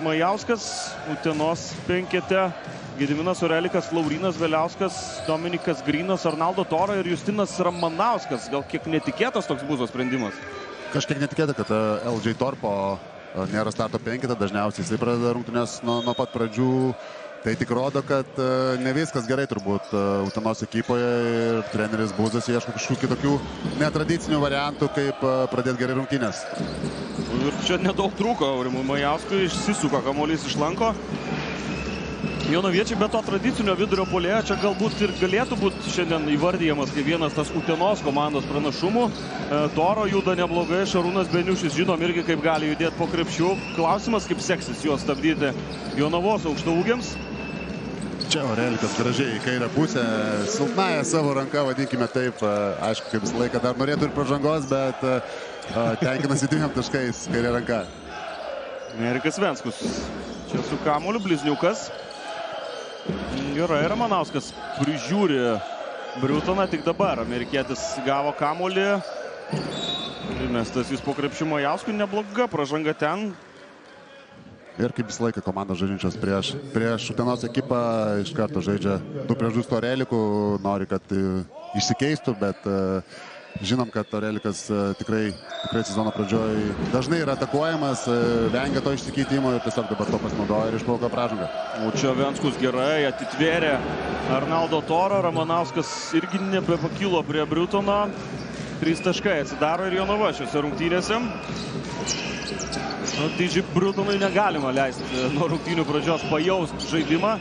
Majauskas, Utenos penkete, Gediminas Orelikas, Laurynas Veliauskas, Dominikas Grynas, Arnaldo Tora ir Justinas Ramanauskas. Gal kiek netikėtas toks Buzo sprendimas? Kažkiek netikėta, kad LJ Torpo nėra starto penkete, dažniausiai jisai pradeda rungtynes nuo pat pradžių. Tai tik rodo, kad ne viskas gerai turbūt Utenos ekipoje ir treneris Buzas ieško kažkokių kitokių netradicinių variantų, kaip pradėti gerai rungtynės. Ir čia nedaug trūko Aurimui Majauskui, išsisuka kamuolys iš lanko. Jonaviečiai be to tradicinio vidurio puolėjo čia galbūt ir galėtų būti šiandien įvardyjamas kaip vienas tas Utenos komandos pranašumų. Toro juda neblogai, Šarūnas Beniušis žinom irgi kaip gali judėti po krepšių. Klausimas, kaip seksis juos stabdyti Jonavos aukštaūgiams. Čia Orelikas gražiai į kairę pusę, silpnąją savo ranką, vadinkime taip. Aišku, kaip visą laiką dar norėtų ir pražangos, bet tenkinasi 2 taškais kairė ranka. Erikas Venskus. Čia su kamuoliu Blizniukas. Gerai, Ramanauskas prižiūri Briutoną, tik dabar amerikietis gavo kamuolį. Mestas jis po krepšiu Majauskui, nebloga pražanga ten. Ir kaip visą laiką komandos žaidžiančios prieš Utenos ekipą iš karto žaidžia 2 prieš 2 su Oreliku, nori, kad išsikeistų, bet žinom, kad Orelikas tikrai sezono pradžioj dažnai yra atakuojamas, vengia to išsikeitimo ir tiesiog dabar to pasinaudoja ir išplaukia pražangą. O čia Venskus gerai atitvėrė Arnaldo Toro, Ramanauskas irgi nebepakilo prie Briutono. 3 taškai atsidaro ir Jonava šiose rungtynėse. Didžiai Briutonui negalima leisti nuo rungtynių pradžios pajausti žaidimą.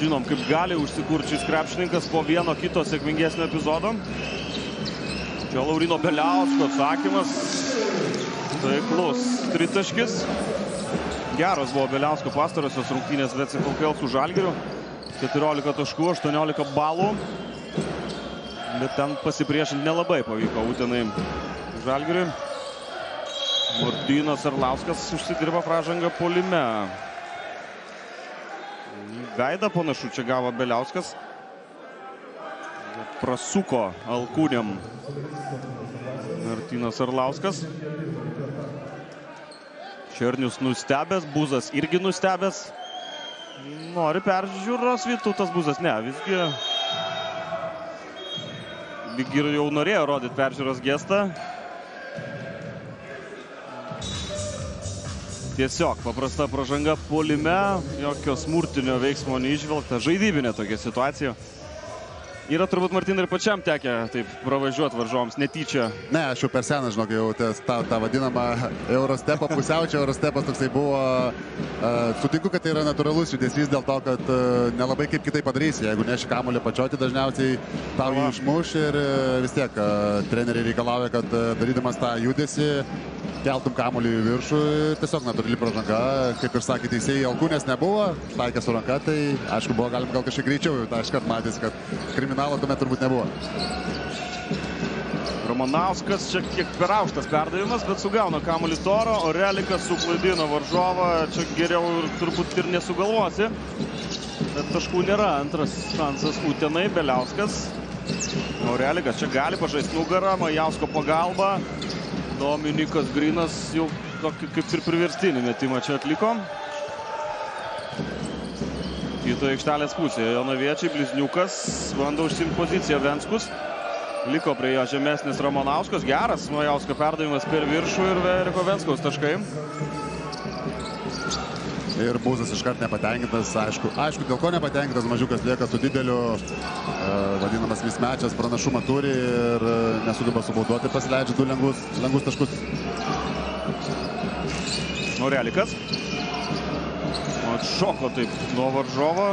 Žinom, kaip gali užsikurti šis krepšininkas po vieno kito sėkmingesnio epizodo. Čia Laurino Beliausko atsakymas. Taiklus 3 taškis. Geras buvo Beliausko pastarosios rungtynės VCKL su Žalgiriu. 14 taškų, 18 balų. Bet ten pasipriešinti nelabai pavyko Utenai Žalgiriui. Martynas Arlauskas užsidirba pražangą puolime. Gaida panašu čia gavo Beliauskas. Prasuko alkūnėm Martynas Arlauskas. Černius nustebęs, Buzas irgi nustebęs. Nori peržiūros Vytautas Buzas, ne, visgi lyg ir jau norėjo rodyti peržiūros gestą. Tiesiog paprasta pražanga puolime, jokio smurtinio veiksmo neįžvelgta, žaidybinė tokia situacija. Yra turbūt, Martynai, ir pačiam tekę taip pravažiuoti varžovams netyčia. Ne, aš jau per seną, žinok, jau tą vadinamą Eurostepą, pusiaučio Eurostepas toksai buvo. Sutinku, kad tai yra natūralus judesys dėl to, kad nelabai kaip kitaip padarysi. Jeigu neši kamuolį pačioti, dažniausiai tau jį išmuš ir vis tiek treneriai reikalauja, kad darydamas tą judesį keltum kamuolį į viršų ir tiesiog natūrali pražanga. Kaip ir sakė teisėjai, alkūnės nebuvo, taikė su ranka, tai aišku buvo galima gal kažkiek greičiau, jau tą iškart matys, kad kriminalo tuomet turbūt nebuvo. Ramanauskas čia kiek per aukštas perdavimas, bet sugauna kamuolį Toro, Orelikas suklaidino varžovą, čia geriau turbūt ir nesugalvosi. Bet taškų nėra, antras šansas Utenai, Beliauskas. Orelikas čia gali pažaisti nugarą, Majausko pagalba. Dominikas Grynas jau tokį kaip ir priverstinį metimą čia atliko. Kito aikštelės pusėje Jonaviečiai, Blizniukas, bando užsimti poziciją Venskus. Liko prie jo žemesnis Ramanauskas, geras Majausko perdavimas per viršų ir Eriko Venskaus taškai. Ir Buzas iškart nepatenkintas, aišku, dėl ko nepatenkintas, mažiukas lieka su dideliu, vadinamas mismečas, pranašumą turi ir nesugeba subauduoti, pasileidžia 2 lengvus taškus. Orelikas. Atšoko taip nuo varžovo,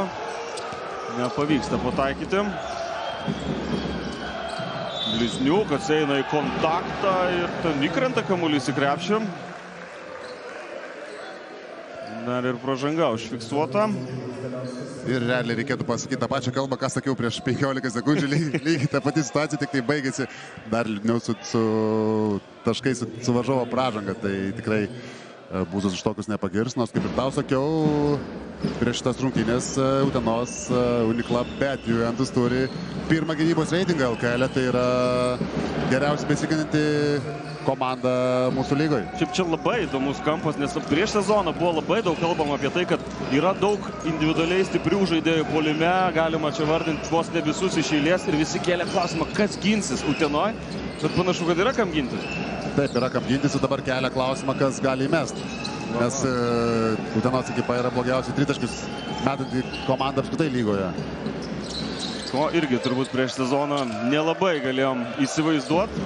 nepavyksta pataikyti. Blizniukas eina į kontaktą ir ten įkrenta kamuolys į krepšį. Dar ir pražanga užfiksuota. Ir realiai reikėtų pasakyti tą pačią kalbą, ką sakiau prieš 15 sekundžių, lygiai ta pati situacija, tik tai baigėsi dar liūdniau su taškais su varžovo pražanga. Tai tikrai Buzas už tokius nepagirs, nors kaip ir tau sakiau, prieš šitas rungtynės Utenos Uniklub, bet Juventus turi pirmą gynybos reitingą LKL, tai yra geriausiai besiginanti komanda mūsų lygoje. Šiaip čia labai įdomus kampas, nes prieš sezoną buvo labai daug kalbama apie tai, kad yra daug individualiai stiprių žaidėjų puolime, galima čia vardinti vos ne visus iš eilės ir visi kėlė klausimą, kas ginsis Utenoj, bet panašu, kad yra kam gintis. Taip, yra kam gintis ir dabar kelia klausimą, kas gali įmesti. Nes Utenos ekipa yra blogiausiai tritaškius metanti komanda apskritai lygoje. Ko irgi turbūt prieš sezoną nelabai galėjom įsivaizduoti.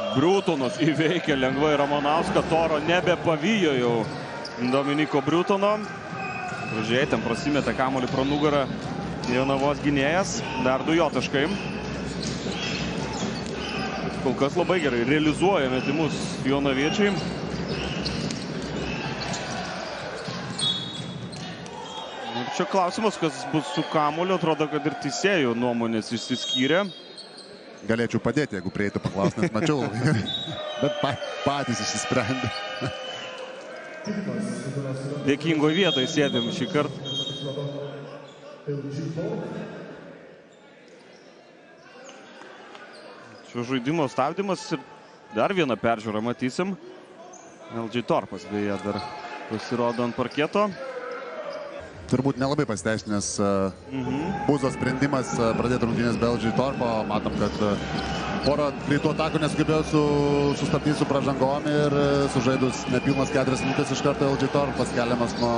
Briutonas įveikė lengvai Ramanauską, Toro nebepavijo jau Dominiko Briutono. Gražiai ten prasimetė kamuolį pro nugarą Jonavos gynėjas, dar 2 jo taškai. Kol kas labai gerai realizuoja metimus jonaviečiai. Čia klausimas, kas bus su kamuoliu, atrodo, kad ir teisėjų nuomonės išsiskyrė. Galėčiau padėti, jeigu prieitų paklausti, nes mačiau, bet patys išsisprendė. Dėkingoje vietoje sėdėm šį kartą. Šio žaidimo stabdymas ir dar vieną peržiūrą matysim. LG Torpas beje dar pasirodo ant parketo. Turbūt nelabai pasiteisinęs Buzo sprendimas pradėti rungtynės be LG Torpo. Matom, kad porą greitų atakų nesugebėjo sustabdyti su pražangom ir sužaidus nepilnas 4 minutės iš karto LG Torpas keliamas nuo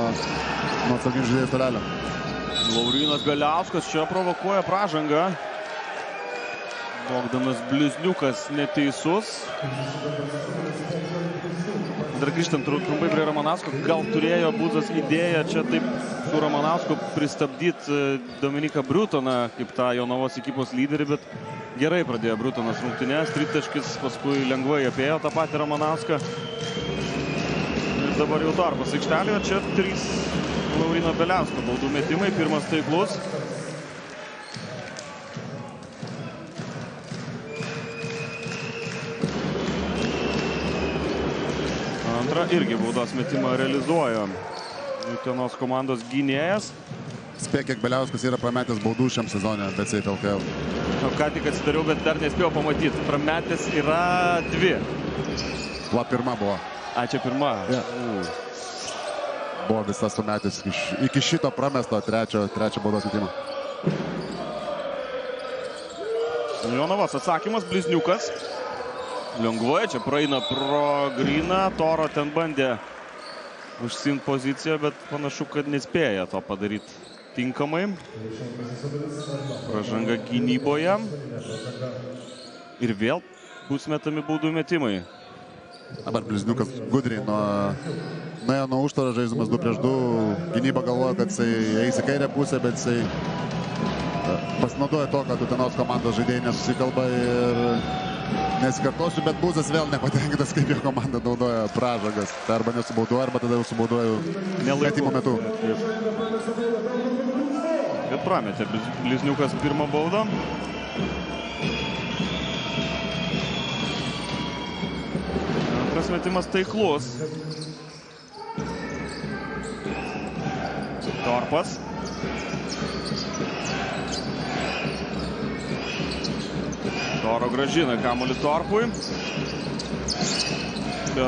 atsarginių žaidėjų suolelio. Laurynas Beliauskas čia provokuoja pražangą. Bogdanas Blizniukas neteisus. Dar grįžtant trumpai prie Ramanausko, gal turėjo Buzas idėją čia taip su Ramanausku pristabdyti Dominiką Briutoną kaip tą Jonavos ekipos lyderį, bet gerai pradėjo Briutonas rungtynes, tritaškis, paskui lengvai apėjo tą patį Ramanauską. Ir dabar jau Torpas aikštelėje, čia 3 Lauryno Beliausko baudų metimai, pirmas taiklus. Antra irgi baudos metimą realizuoja Utenos komandos gynėjas. Spėk, kiek Beliauskas yra prametęs baudų šiam sezone, bet seit LKL. Ką tik atsidariau, bet dar nespėjau pamatyti. Prametęs yra 2. La pirma buvo. A, čia pirma. Buvo visas sumetęs iki šito pramesto trečio baudos metimo. Jonavos atsakymas, Blizniukas. Lengvai čia praeina pro Gryną. Toro ten bandė užsiimti poziciją, bet panašu, kad nespėja to padaryti tinkamai. Pražanga gynyboje. Ir vėl bus metami baudų metimai. Dabar Blizniukas gudriai nuėjo nuo užtvarą žaisdamas 2 prieš 2. Gynyba galvoja, kad jisai eis į kairę pusę, bet jisai pasinaudoja to, kad Utenos komandos žaidėjai nesusikalba ir nesikartosiu, bet Buzas vėl nepatenkintas, kaip jo komanda naudoja pražangas. Tai arba nesubauduoja, arba tada jau subauduoja metimo metu. Bet prametė Blizniukas pirmą baudą. Antras metimas taiklus. Torpas. Toro gražina kamuolį Torpui.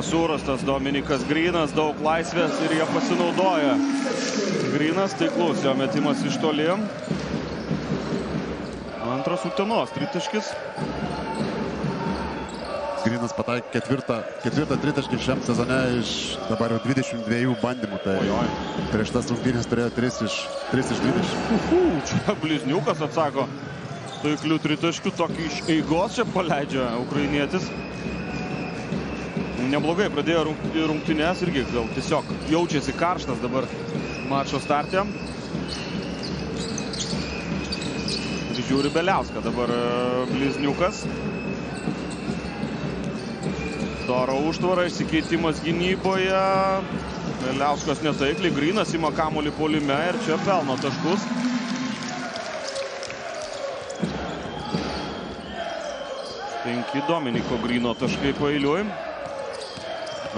Surastas Dominikas Grynas, daug laisvės ir jie pasinaudoja. Grynas taiklus, jo metimas iš toli. Antras Utenos tritaškis. Grynas pataikė ketvirtą tritaškį šiam sezone iš dabar jau 22 bandymų. Tai prieš tas rungtynės turėjo 3 iš 20. Čia Blizniukas atsako taiklių tritaškių, tokį iš eigos čia paleidžia ukrainietis. Neblogai pradėjo rungtynes, irgi gal tiesiog jaučiasi karštas dabar mačo startė. Žiūri Beliauską dabar Blizniukas. Toro užtvara, išsikeitimas gynyboje. Beliauskas netaikliai, Grynas ima kamuolį puolime ir čia pelno taškus. 5 Dominiko Gryno taškai paeiliui.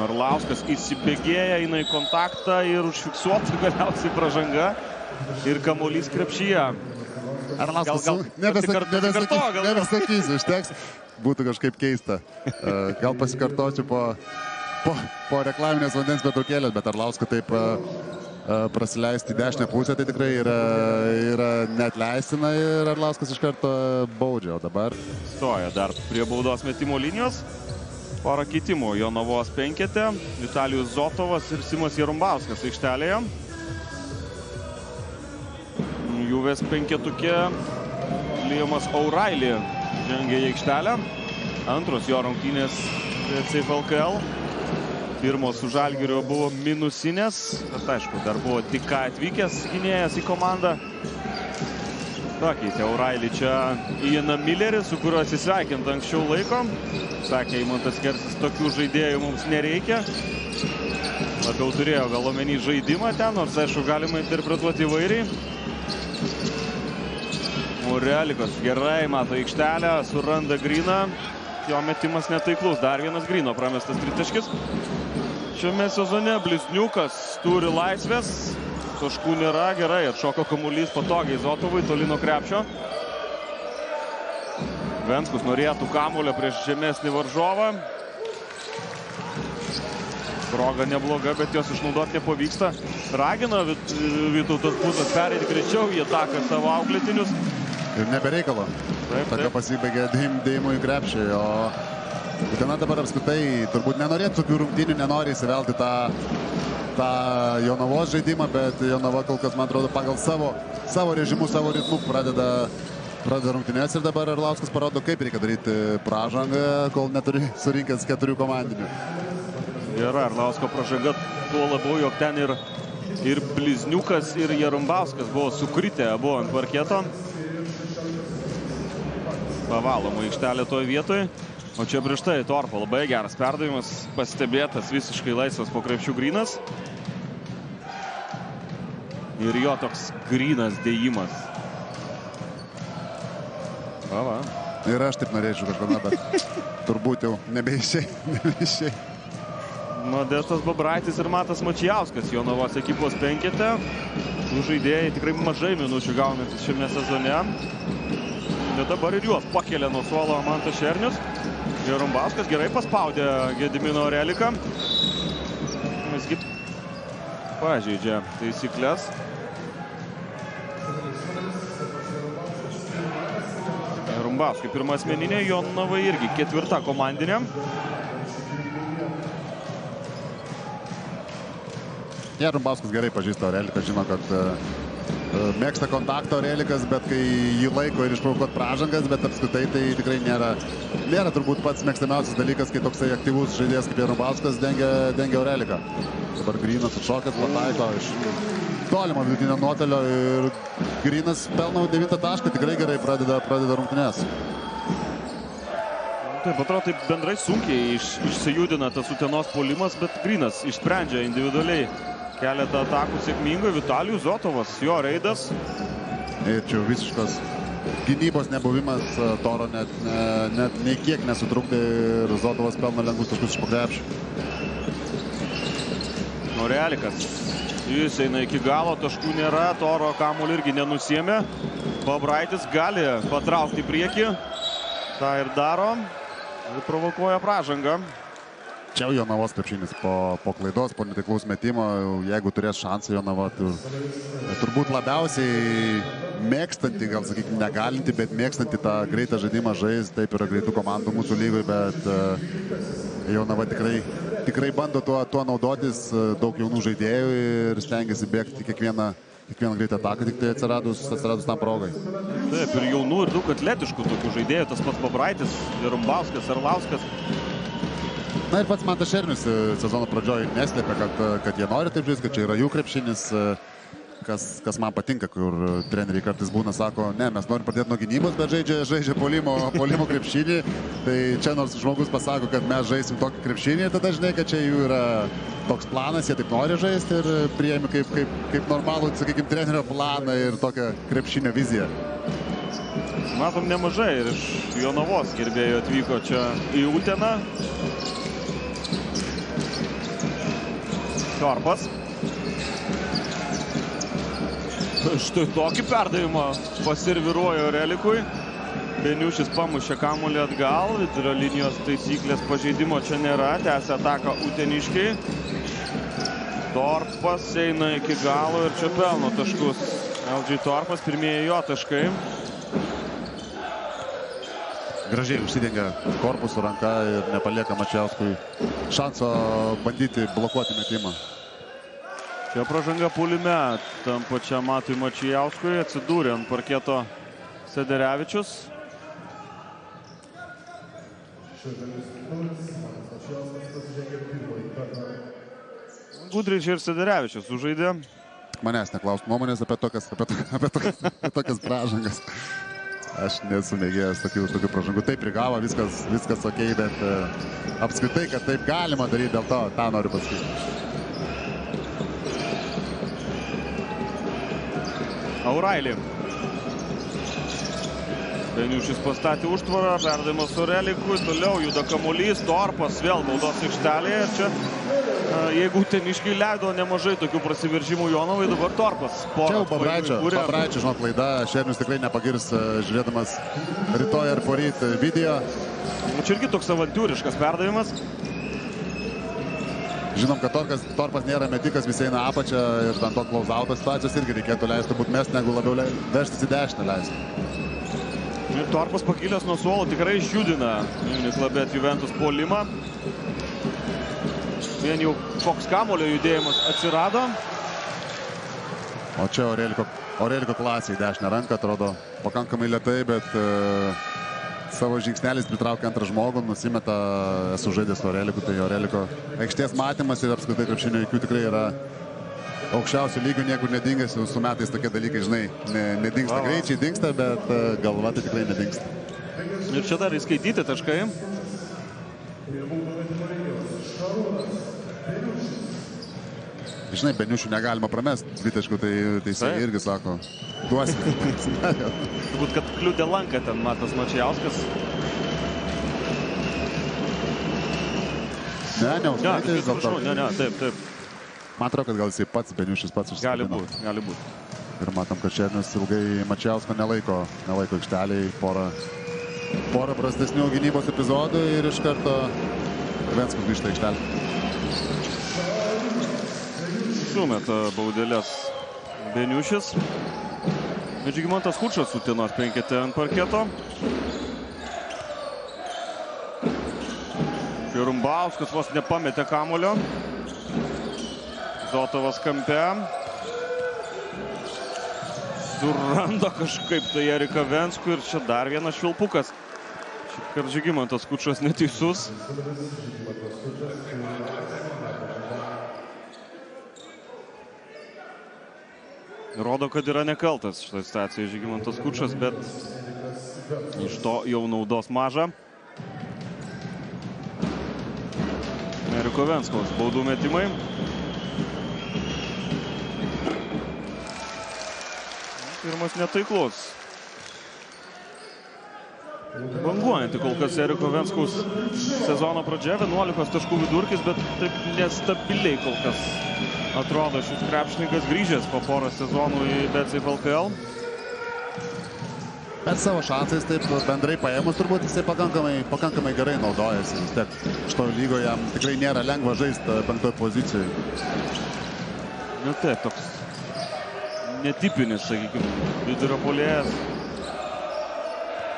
Arlauskas įsibėgėja, eina į kontaktą ir užfiksuota galiausiai pražanga ir kamuolys krepšyje. Arlauskas, nebesakysiu, užteks. būtų kažkaip keista. Gal pasikartosiu po reklaminės vandens pertraukėlės, bet Arlausko taip prasileisti dešinę pusę, tai tikrai yra neatleistina ir Arlauskas iš karto baudžia, o dabar stoja dar prie baudos metimo linijos. Porą keitimų Jonavos penkete, Vitalijus Zotovas ir Simas Jarumbauskas aikštelėje. Juves penketuke Liamas O'Reilly žengia į aikštelę. Antros jo rungtynės CF LKL. Pirmos su Žalgiriu buvo minusinės, bet aišku, dar buvo tik ką atvykęs gynėjas į komandą. Pakeitė O'Reilly čia Ianą Millerį, su kuriuo atsisveikint anksčiau laiko. Sakė Eimantas Kersis, tokių žaidėjų mums nereikia. Labiau turėjo gal omeny žaidimą ten, nors aišku galima interpretuoti įvairiai. Murelikas gerai mato aikštelę, suranda Gryną. Jo metimas netaiklus, dar vienas Gryno pramestas tritaškis. Šiame sezone Blizniukas turi laisvės, taškų nėra, gerai, atšoko kamuolys patogiai Zotovui, toli nuo krepšio. Venskus norėtų kamuolio prieš žemesnį varžovą. Proga nebloga, bet jos išnaudoti nepavyksta. Ragina Vytautas Buzas pereiti greičiau į ataką savo auklėtinius. Ir nebereikalo. Tokia pasibaigė dėjimu į krepšį, o Utena dabar apskritai turbūt nenorėtų tokių rungtynių, nenori įsivelti tą Jonavos žaidimą, bet Jonava kol kas, man atrodo, pagal savo režimu, savo ritmu pradeda rungtynės ir dabar Arlauskas parodo, kaip reikia daryti pražangą, kol neturi surinkęs 4 komandinių. Yra Arlausko pražanga, tuo labiau, jog ten ir Blizniukas, ir Jarumbauskas buvo sukritę abu ant parketo. Pavaloma aikštelė toje vietoje. O čia prieš tai Torpo labai geras perdavimas, pastebėtas visiškai laisvas po krepšių Grynas. Ir jo toks grynas dėjimas. Va. Ir aš taip norėčiau kažkada, bet turbūt jau nebeišei. Modestas Babraitis ir Matas Mačijauskas Jonavos ekipos penkete. Tų žaidėjai tikrai mažai minučių gaunantis šiame sezone. Ir dabar ir juos pakelia nuo suolo Mantas Šernius. Jarumbauskas gerai paspaudė Gedimino Reliką. Visgi pažeidžia taisyklės. Jarumbauskai pirma asmeninė, Jonavai irgi ketvirta komandinė. Jarumbauskas gerai pažįsta Reliką, žino, kad mėgsta kontaktą Relikas, bet kai jį laiko ir išprovokuot pražangas, bet apskritai tai tikrai nėra turbūt pats mėgstamiausias dalykas, kai toksai aktyvus žaidėjas kaip Jarumbauskas dengia Reliką. Dabar Grynas atšokęs, pataiko iš tolimo vidutinio nuotolio ir Grynas pelno 9 tašką, tikrai gerai pradeda rungtynes. Taip, atrodo, taip bendrai sunkiai išsijudina tas Utenos puolimas, bet Grynas išsprendžia individualiai keletą atakų sėkmingai. Vitalijus Zotovas, jo reidas. Ir čia visiškas gynybos nebuvimas Toro net nei kiek nesutrukdė ir Zotovas pelno lengvus taškus iš po krepšio. Norelikas. Jis eina iki galo, taškų nėra, Toro kamuolį irgi nenusiėmė. Babraitis gali patraukti į priekį. tą ir daro. Ir provokuoja pražangą. Čia Jonavos krepšinis po klaidos, po netaiklaus metimo, jeigu turės šansą Jonava, turbūt labiausiai mėgstanti, gal sakykime, negalinti, bet mėgstanti tą greitą žaidimą žaisti. Taip yra greitų komandų mūsų lygoje, bet Jonava tikrai bando tuo naudotis, daug jaunų žaidėjų ir stengiasi bėgti kiekvieną greitą ataką, tik tai atsiradus tam progai. Taip, ir jaunų, ir daug atletiškų tokių žaidėjų, tas pats Babraitis, Jarumbauskas, Arlauskas. Na ir pats Mantas Šernius sezono pradžioje neslėpė, kad jie nori taip žaisti, kad čia yra jų krepšinis, kas man patinka, kur treneriai kartais būna, sako, ne, mes norim pradėti nuo gynybos, bet žaidžia puolimo krepšinį. Tai čia nors žmogus pasako, kad mes žaisim tokį krepšinį, tada žinai, kad čia jų yra toks planas, jie taip nori žaisti ir priėmė kaip normalų, sakykime, trenerio planą ir tokią krepšinio viziją. Matom nemažai ir iš Jonavos gerbėjų atvyko čia į Uteną. Torpas. Štai tokį perdavimą paserviruojo Relikui. Beniušis pamušė kamuolį atgal, vidurio linijos taisyklės pažeidimo čia nėra, tęsia ataką uteniškiai. Torpas eina iki galo ir čia pelno taškus. LG Torpas, pirmieji jo taškai. Gražiai užsidengia korpusų ranka ir nepalieka Mačiauskui šanso bandyti blokuoti metimą. Čia pražanga puolime tam pačiam Matui Mačiauskui, atsidūrė ant parketo Sederevičius. Gudričiai ir Sederevičius sužaidė. Manęs neklaust nuomonės apie tokias pražangas. Aš nesu mėgėjęs tokių pražangų. Taip prigavo, viskas ok, bet apskritai, kad taip galima daryti, dėl to tą noriu pasakyti. Aurailį. Beniušis pastatė užtvarą, perdavimas Orelikui, toliau juda kamuolys, Torpas vėl naudos aikštelėje. Čia, jeigu uteniškiai leido nemažai tokių prasiveržimų Jonovai, dabar Torpas. Čia jau Pabraičio, žinot, klaida. Šernius tikrai nepagirs, žiūrėdamas rytoj ar poryt video. Čia irgi toks avantūriškas perdavimas. Žinom, kad Torpas nėra metikas, visi eina apačią ir ant to klausauto situacijos irgi reikėtų leisti būt mest, negu labiau vežtis į dešinę leisti. Ir Torpas pakilęs nuo suolo tikrai išjudina Uniclubet Juventus puolimą. Vien jau koks kamuolio judėjimas atsirado. O čia Oreliko klasė į dešinę ranką, atrodo pakankamai lėtai, bet savo žingsnelis pritraukia antrą žmogų, nusimeta, esu žaidęs su Oreliku, tai Oreliko aikštės matymas ir apskritai krepšinio IQ tikrai yra aukščiausių lygių, niekur nedingęs, su metais tokie dalykai, žinai, nedingsta greičiai, dingsta, bet galva tai tikrai nedingsta. Ir čia dar įskaityti taškai. Žinai, Beniušių negalima pramest dvitaškų, tai jisai irgi sako, duosime. Turbūt, kad kliūdė lanką ten Matas Mačiauskas. Neužskaitė vis dėlto. Ne, taip. Man atrodo, kad gal jisai pats, Beniušis pats užsikabino. Gali būt. Ir matom, kad Šernius ilgai Mačiausko nelaiko aikšteliai, porą prastesnių gynybos epizodų ir iš karto Venskus grįžta aikštelį. Sumeta baudelės Beniušis. Žygimantas Kučas Utenos penkete ant parketo. Rumbauskas vos nepametė kamuolio. Zotovas kampe. Suranda kažkaip tai Eriką Venskų ir čia dar vienas švilpukas. Šįkart Žygimantas Kučas neteisus. Rodo, kad yra nekaltas šitą situaciją Žygimantas Kučas, bet iš to jau naudos maža. Eriko Venskaus baudų metimai. Pirmas netaiklus. Banguojanti kol kas Eriko Venskaus sezono pradžia, 11 taškų vidurkis, bet taip nestabiliai kol kas atrodo šis krepšininkas, grįžęs po porą sezonų į BCF LKL. Bet savo šansais taip bendrai paėmus turbūt jisai pakankamai gerai naudojasi. Vis tiek šito lygo jam tikrai nėra lengva žaisti penktoj pozicijai. Nu taip, toks netipinis, sakykime, vidurio puolėjas.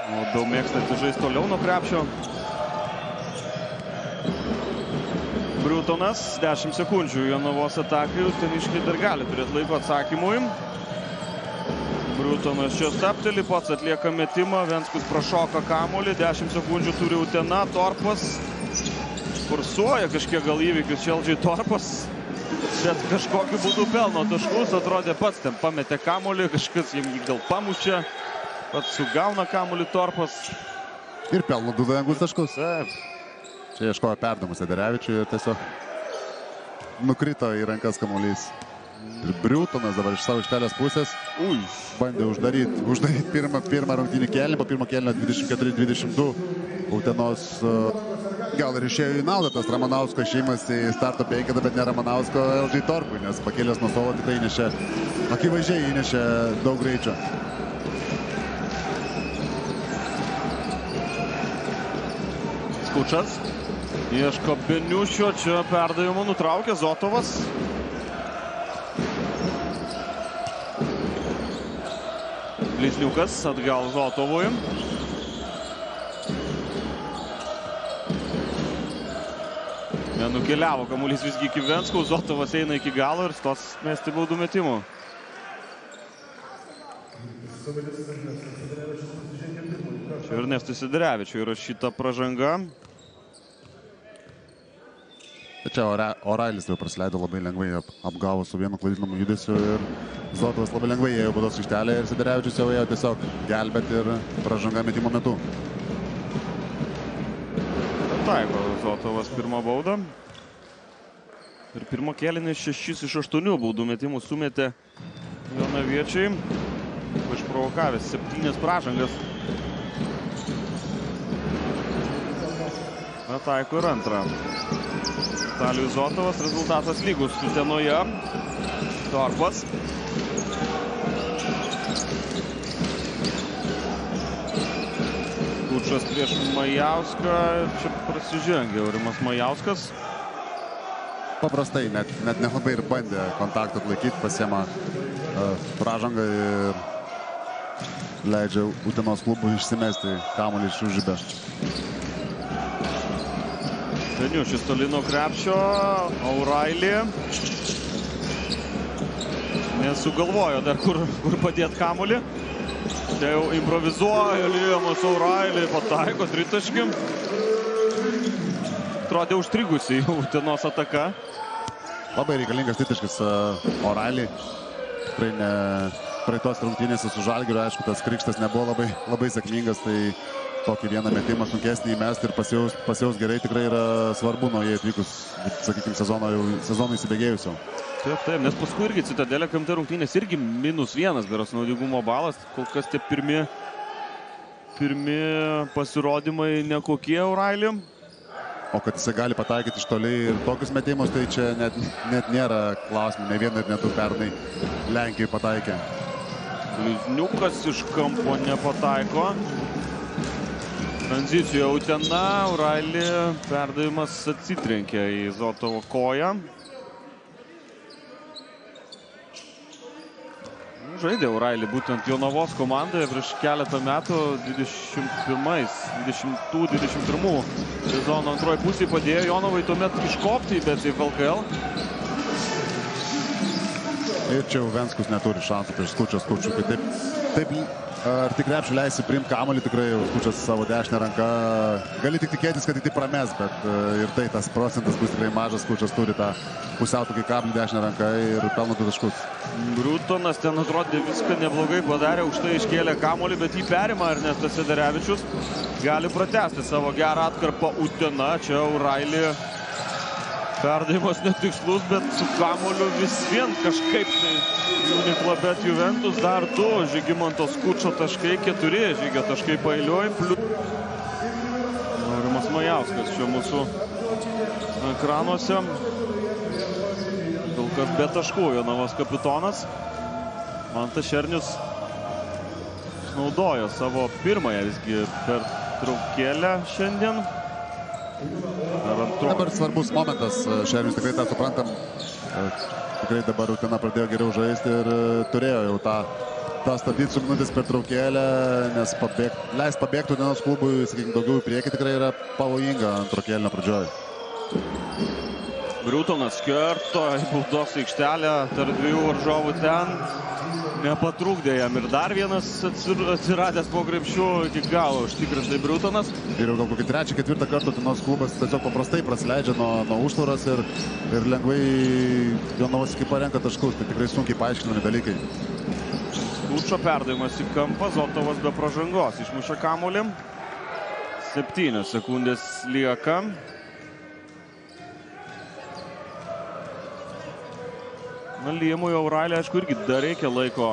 Labiau mėgstantis žaisti toliau nuo krepšio. Briutonas, 10 sekundžių Jonavos atakai, uteniškiai dar gali turėti laiko atsakymui. Briutonas čia stabteli, pats atlieka metimą, Venskus prašoka kamuolį, 10 sekundžių turi Utena, Torpas forsuoja kažkiek gal įvykius čia LG Torpas, bet kažkokiu būdu pelno taškus, atrodė pats ten pametė kamuolį, kažkas jam jį gal pamušė, pats sugauna kamuolį Torpas. Ir pelno 2 lengvus taškus. Taip. Čia ieškojo perdavimus Sederevičiui ir tiesiog nukrito į rankas kamuolys. Ir Briutonas dabar iš savo aikštelės pusės bandė uždaryti pirmą rungtynių kėlinį, po pirmo kėlinio 24-22 Utenos gal ir išėjo į naudą tas Ramanausko išėjimas į starto penketą, bet ne Ramanausko LG Torpui, nes pakėlęs nuo suolo tikrai įnešė, akivaizdžiai įnešė daug greičio. Skučas ieško Beniušio, čia perdavimo nutraukė Zotovas. Blizniukas atgal Zotovui. Nenukeliavo kamuolys visgi iki Venskaus, Zotovas eina iki galo ir stos mesti baudų metimų. Čia Ernestui Siderevičiui įrašyta pražanga. Čia Orailis jau praleido labai lengvai, apgavo su vienu klaidinamu judesiu ir Zotovas labai lengvai ėjo baudos aikštelę ir Siderevičius jau ėjo tiesiog gelbėti ir pražanga metimo metu. Taiko Zotovas pirmą baudą. Ir pirmo kėlinį 6 iš 8 baudų metimų sumetė jonaviečiai. Išprovokavęs 7 pražangas. Taiko ir antrą. Vitalijus Zotovas, rezultatas lygus Utenoje. Torpas. Skučas prieš Majauską. Čia prasižengė Aurimas Majauskas. Paprastai, net nelabai ir bandė kontaktą atlaikyti, pasiema pražangą ir leidžia Utenos klubui išsimesti kamuolį iš už žibės. Beniušis toli nuo krepšio, Aurailį. Nesugalvojo dar kur padėti kamuolį. Čia jau improvizuoja Lijamas Aurailį, pataiko tritaškį. Atrodė užstrigusi Utenos ataka. Labai reikalingas tritaškis Aurailį. Tikrai ne praeitos rungtynėse su Žalgiriu, aišku, tas krikštas nebuvo labai sėkmingas, tai tokį vieną metimą sunkesnį įmesti ir pasijaus gerai tikrai yra svarbu nuo jie atvykus, sakykime, sezonui įsibėgėjusio. Taip, nes paskui irgi Citadelė KMT rungtynės irgi -1 beros naudingumo balas. Kol kas tie pirmi pasirodymai nekokie Aurailį. O kad jisai gali pataikyti iš toli ir tokius metimus, tai čia net nėra klausimų, ne vieną ir ne du pernai Lenkijai pataikė. Blizniukas iš kampo nepataiko. Tranzicijoje Utena, Aurailį perdavimas atsitrenkė į Zotovo koją. Žaidė Aurailį būtent Jonavos komandoje prieš keletą metų, 20-21 sezono antroji pusė padėjo Jonavai tuomet iškopti į BCF LKL. Ir čia jau Venskus neturi šansų prieš Skučą. Taip arti krepšio leisi priimti kamuolį, tikrai jau Skučas savo dešinę ranką. Gali tik tikėtis, kad tai prames, bet ir tai tas procentas bus tikrai mažas. Skučas turi tą pusiau tokį kablį dešinę ranką ir pelno 2 taškus. Brutonas ten atrodė viską neblogai padarė, už tai iškėlė kamuolį, bet jį perima Ernestas Siderevičius. Gali pratęsti savo gerą atkarpą Utena. Čia Aurailį perdavimas netikslus, bet su kamuoliu vis vien kažkaip Unikla, bet Juventus dar 2 Žygimanto Skučo taškai, 4 Žygio taškai paeiliui. Aurimas Majauskas čia mūsų ekranuose. Kol kas be taškų Jonavos kapitonas. Mantas Šernius išnaudojo savo pirmąją visgi pertraukėlę šiandien. Dabar svarbus momentas, Šernius tikrai tą suprantam. Tikrai dabar Utena pradėjo geriau žaisti ir turėjo jau tą stabdyti su minutės pertraukėlę, nes leist pabėgti Utenos klubui, sakykime, daugiau į priekį tikrai yra pavojinga antro kėlinio pradžioje. Brutonas skirto į baudos aikštelę tarp 2 varžovų ten. Nepatrukdė jam ir dar vienas atsiradęs po krepšiu, iki galo užtikrintai Brutonas. Ir jau gal kokį 3-4 kartą Utenos klubas tiesiog paprastai prasileidžia nuo užtvaros ir lengvai Jonavos ekipa renka taškus, tai tikrai sunkiai paaiškinami dalykai. Skučo perdavimas į kampą, Zotovas be pražangos išmušė kamuolį. 7 sekundės lieka. Lijamui Aurailį, aišku, irgi dar reikia laiko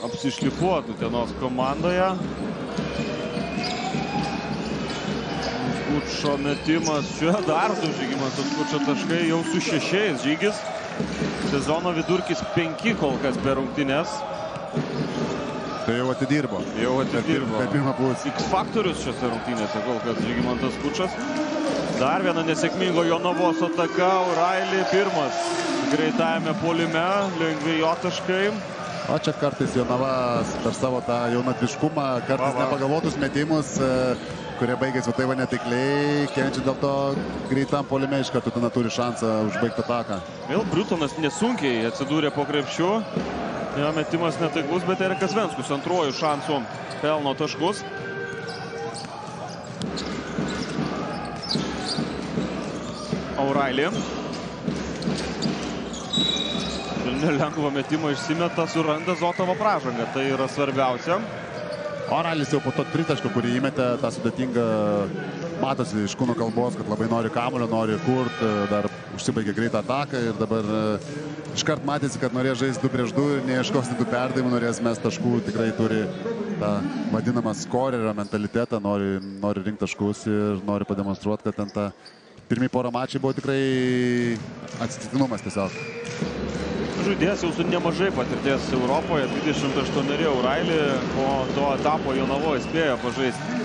apsišlifuoti Utenos komandoje. Skučo metimas, čia dar 2 Žygimanto Skučo taškai, jau su 6 Žygis. Sezono vidurkis 5 kol kas per rungtynes. Tai jau atidirbo. Per pirmą pusę. X faktorius šiose rungtynėse kol kas Žygimantas Skučas. Dar viena nesėkmingo Jonavos ataka. O'Reilly pirmas greitajame puolime, lengvi jo taškai. O čia kartais Jonava per savo tą jaunatviškumą, kartais nepagalvotus metimus, kurie baigėsi tai va netikliai, kenčia dėl to greitam puolime iš karto turi šansą užbaigti ataką. Vėl Briutonas nesunkiai atsidūrė po krepšiu. Jo metimas netaiklus, bet Erikas Venskus antruoju šansu pelno taškus. O'Reilly. Nelengvą metimą išsimeta, suranda Zotovo pražangą. Tai yra svarbiausia. O'Reilly's jau po to tritaško, kurį įmetė, tą sudėtingą, matosi iš kūno kalbos, kad labai nori kamuolio, nori kurti, dar užsibaigė greitą ataką ir dabar iškart matėsi, kad norės žaisti 2 prieš 2 ir neieškos tų perdavimų, norės mest taškų, tikrai turi tą vadinamą skorerio mentalitetą, nori rinkti taškus ir nori pademonstruoti, kad ten ta pirmie porą mačiai buvo tikrai atsitiktinumas tiesiog. Žaidėjas jau su nemažai patirties Europoje, 28 O'Reilly, po to etapo Jonavoje spėjo pažaisti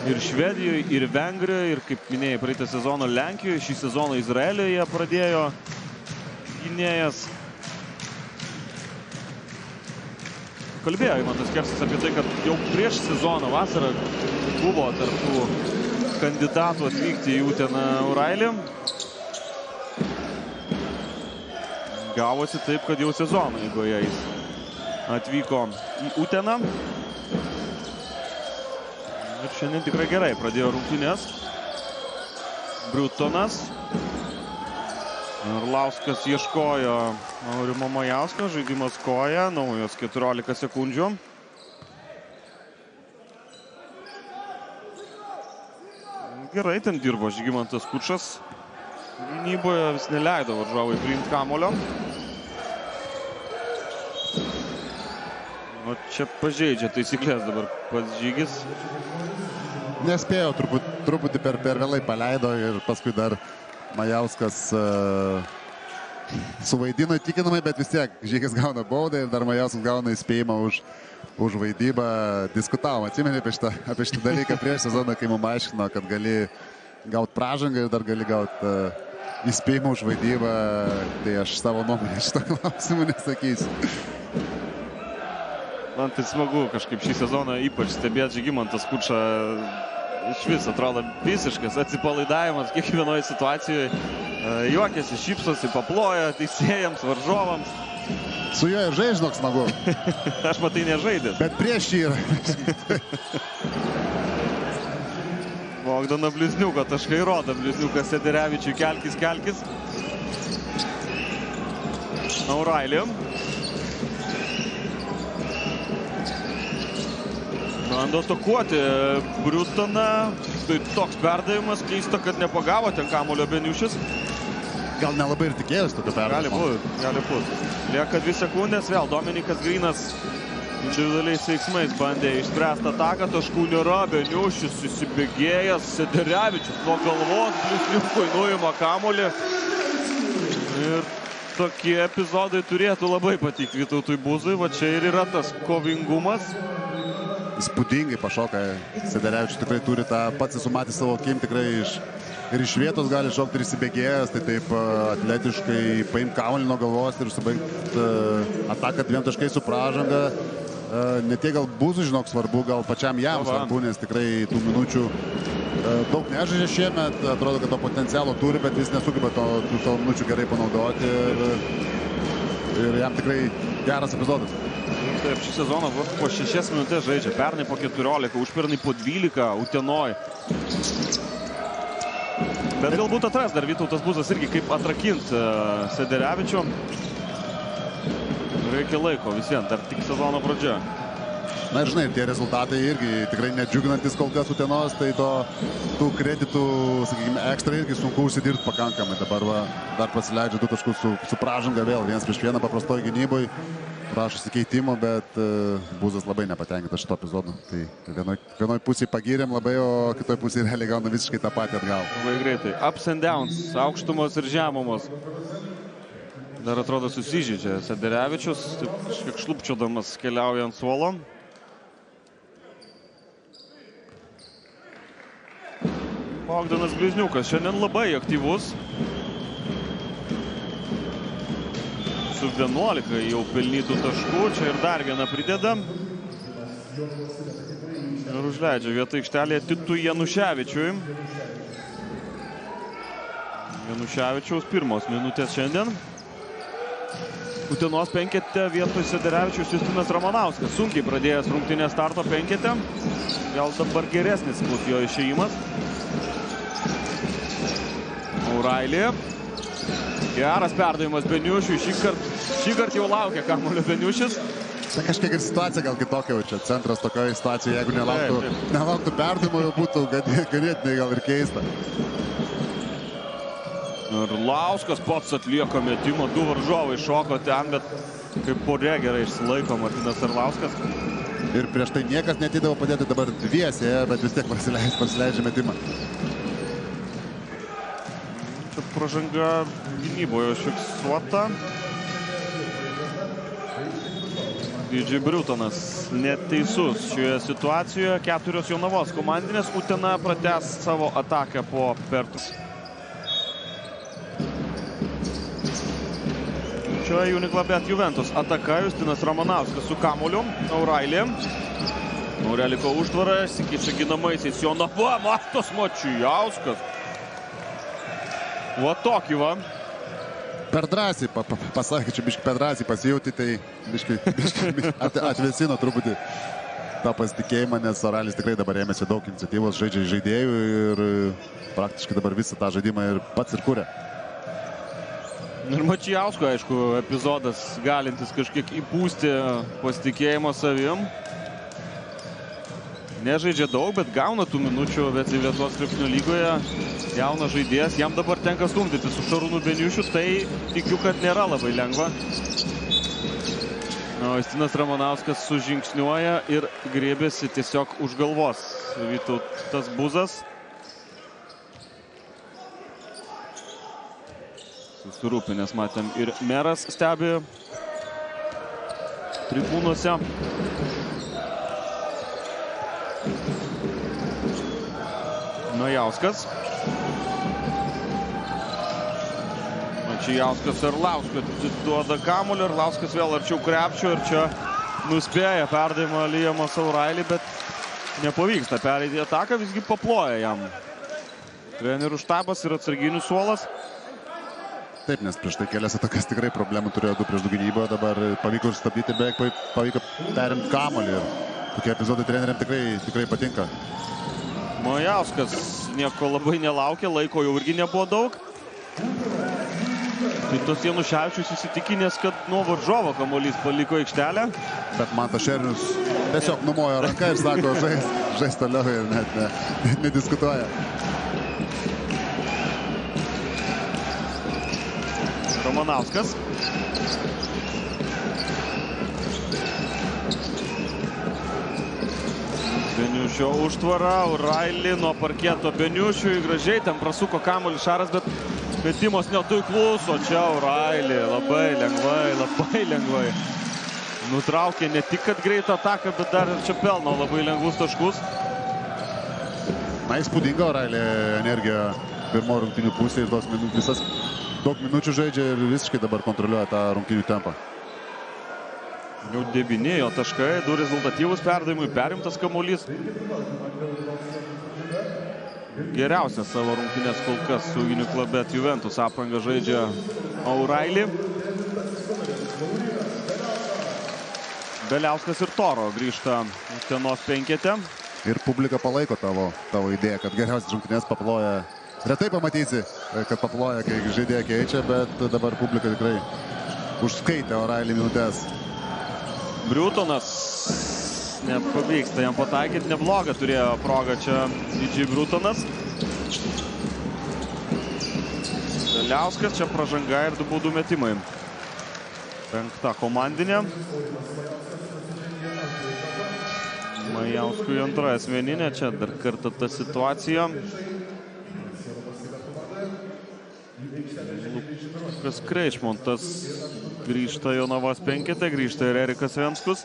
ir Švedijoje, ir Vengrijoje, ir kaip minėjai, praeitą sezoną Lenkijoje, šį sezoną Izraelyje pradėjo gynėjas. Kalbėjo Eimantas Kersis apie tai, kad jau prieš sezoną vasarą buvo tarp tų kandidatų atvykti į Uteną O'Reilly. Gavosi taip, kad jau sezono eigoje jis atvyko į Uteną. Ir šiandien tikrai gerai pradėjo rungtynės. Briutonas. Arlauskas ieškojo Aurimo Majausko, žaidimas koja, naujos 14 sekundžių. Gerai ten dirbo Žygimantas Kučas. Gynyboje vis neleido varžovai priimti kamulio. O čia pažeidžia taisyklės dabar pats Žygis. Nespėjo, truputį per vėlai paleido ir paskui dar Majauskas suvaidino įtikinamai, bet vis tiek Žygis gauna baudą ir dar Majauskas gauna įspėjimą už vaidybą. Diskutavom, atsimeni apie šitą dalyką prieš sezoną, kai mums aiškino, kad gali gauti pražangą ir dar gali gauti įspėjimą už vaidybą. Tai aš savo nuomonę šitą klausimą nesakysiu. Man tai smagu kažkaip šį sezoną ypač stebėti Žygimantas Kučą. Iš vis atrodo visiškas atsipalaidavimas kiekvienoje situacijoje. Juokiasi, šypsosi, paploja teisėjams, varžovams. Su juo ir žaidži, žinok, smagu. Aš matai nežaidęs. Bet prieš jį yra. Bogdano Bliuzniuko taškai rodo. Bliuzniukas Sederevičiui kelkis. O'Reilly. Bando atakuoti Briutoną. Tai toks perdavimas, keista, kad nepagavo ten kamulio Beniušis. Gal nelabai ir tikėjosi tokio perdavimo. Gali būt. Lieka 2 sekundės, vėl Dominikas Grynas individualiais veiksmais bandė išspręsti ataką, taškų nėra, Beniušis įsibėgėjęs, Sederevičius nuo galvos Bliuzniukui nuima kamulį. Ir tokie epizodai turėtų labai patikti Vytautui Buzui, va čia ir yra tas kovingumas. Įspūdingai pašoka Sederevičius, tikrai turi tą pats sumatęs savo akim, tikrai ir iš vietos gali šokti ir įsibėgėjęs, tai taip atletiškai paimti kamuolį nuo galvos ir užsibaigti ataką 2 taškais su pražanga. Ne tiek gal Buzui, žinok, svarbu, gal pačiam jam svarbu, nes tikrai tų minučių daug nežaidžia šiemet, atrodo, kad to potencialo turi, bet vis nesugeba tų savo minučių gerai panaudoti ir jam tikrai geras epizodas. Taip, šį sezoną po 6 minutės žaidžia, pernai po 14, užpernai po 12 Utenoj. Bet galbūt atras dar Vytautas Buzas irgi kaip atrakinti Sederevičių. Reikia laiko visiems, dar tik sezono pradžia. Na ir žinai, tie rezultatai irgi tikrai nedžiuginantis kol kas Utenos, tai tų kreditų, sakykime, ekstra irgi sunku užsidirbti pakankamai. Dabar dar pasileidžia 2 taškus su pražanga vėl, 1 prieš 1 paprastoj gynyboj. Prašosi keitimo, bet Buzas labai nepatenkintas šito epizodu. Tai vienoj pusėje pagyrėm labai, o kitoj pusėje realiai gauna visiškai tą patį atgal. Labai greitai. Ups and downs, aukštumos ir žemumos. Dar atrodo susižydžia Sederevičius, kažkiek šlupčiodamas keliauja ant suolo. Bogdanas Blizniukas šiandien labai aktyvus. Su 11 jau pelnytų taškų. Čia ir dar vieną prideda. Ir užleidžia vietą aikštelėje Titui Januševičiui. Januševičiaus pirmos minutės šiandien. Utenos penkete vietoj Sederevičiaus Justinas Ramanauskas. Sunkiai pradėjęs rungtynės starto penkete. Gal dabar geresnis bus jo išėjimas. O'Reilly. Geras perdavimas Beniušiui. Šįkart jau laukia kamuolio Beniušis. Tai kažkiek ir situacija gal kitokia, čia centras tokioje situacijoje, jeigu nelauktų perdavimo, jau būtų ganėtinai gal ir keista. Ir Lauskas pats atlieka metimą, 2 varžovai šoko ten, bet kaip porė gerai išsilaiko Martynas Arlauskas. Ir prieš tai niekas netidavo padėti, dabar dviesė, bet vis tiek prasileidžia metimą. Čia pražanga gynyboje užfiksuota. Didžiai Briutonas neteisus šioje situacijoje. 4 Jonavos komandinės. Utena pratęs savo ataką po pertus. Čia Uniklabet Juventus ataka. Justinas Ramanauskas su kamuoliu. O'Reilly. Aureliko užtvara. Sikeičia ginamaisiais. Jonava. Matos Mačijauskas. Va tokį va. Per drąsiai, pasakė, čia biškai per drąsiai pasijauti, tai biškai atvesino truputį tą pasitikėjimą, nes Oralis tikrai dabar ėmėsi daug iniciatyvos, žaidžia žaidėjų ir praktiškai dabar visą tą žaidimą ir pats ir kuria. Ir Mačijausko, aišku, epizodas galintis kažkiek įpūsti pasitikėjimo savim. Nežaidžia daug, bet gauna tų minučių Lietuvos krepšinio lygoje. Jaunas žaidėjas, jam dabar tenka stumdyti su Šarūnu Beniušiu, tai tikiu, kad nėra labai lengva. Justinas Ramanauskas sužingsniuoja ir grėbėsi tiesiog už galvos. Vytautas Buzas. Susirūpinęs, matėm, ir meras stebi tribūnose. Najauskas. Mačijauskas Arlauskas duoda kamuolį. Arlauskas vėl arčiau krepšio ir čia nuspėja perdavimą Liamas O'Reilly, bet nepavyksta pereiti į ataką, visgi paploja jam. Trenerių štabas ir atsarginių suolas. Taip, nes prieš tai kelias atakas tikrai problemų turėjo 2 prieš 2 gynyboje, dabar pavyko užstabdyti, beveik pavyko perimti kamuolį. Tokie epizodai treneriam tikrai patinka. Majauskas nieko labai nelaukė, laiko jau irgi nebuvo daug. Titus Januševičius įsitikinęs, kad nuo varžovo kamuolys paliko aikštelę. Bet Mantas Šernius tiesiog numojo ranką ir sako, žais toliau ir net nediskutuoja. Ramanauskas. Beniušio užtvara, O'Reilly nuo parketo Beniušiui, gražiai ten prasuko kamuolį Šaras, bet metimas netaiklus, o čia O'Reilly labai lengvai nutraukė ne tik kad greitą ataką, bet dar ir čia pelno labai lengvus taškus. Na, įspūdinga O'Reilly energija pirmo rungtynių pusėje, visas daug minučių žaidžia ir visiškai dabar kontroliuoja tą rungtynių tempą. Jau 9 jo taškai, 2 rezultatyvus perdavimui, perimtas kamuolys. Geriausias savo rungtynės kol kas su Uniklabet Juventus apranga žaidžia O'Reilly. Beliauskas ir Toro grįžta Utenos penkete. Ir publika palaiko tavo idėją, kad geriausias rungtynės paploja. Retai pamatysi, kad paploja, kai žaidėja keičia, bet dabar publika tikrai užskaitė O'Reilly minutės. Briutonas nepavyksta jam pataikyti, neblogą turėjo progą čia Didžiai Briutonas. Beliauskas, čia pražanga ir 2 baudų metimai. 5 komandinė. Majauskui 2 asmeninė, čia dar kartą ta situacija. Lukas Kreičmontas grįžta Jonavos penkete, grįžta ir Erikas Venskus.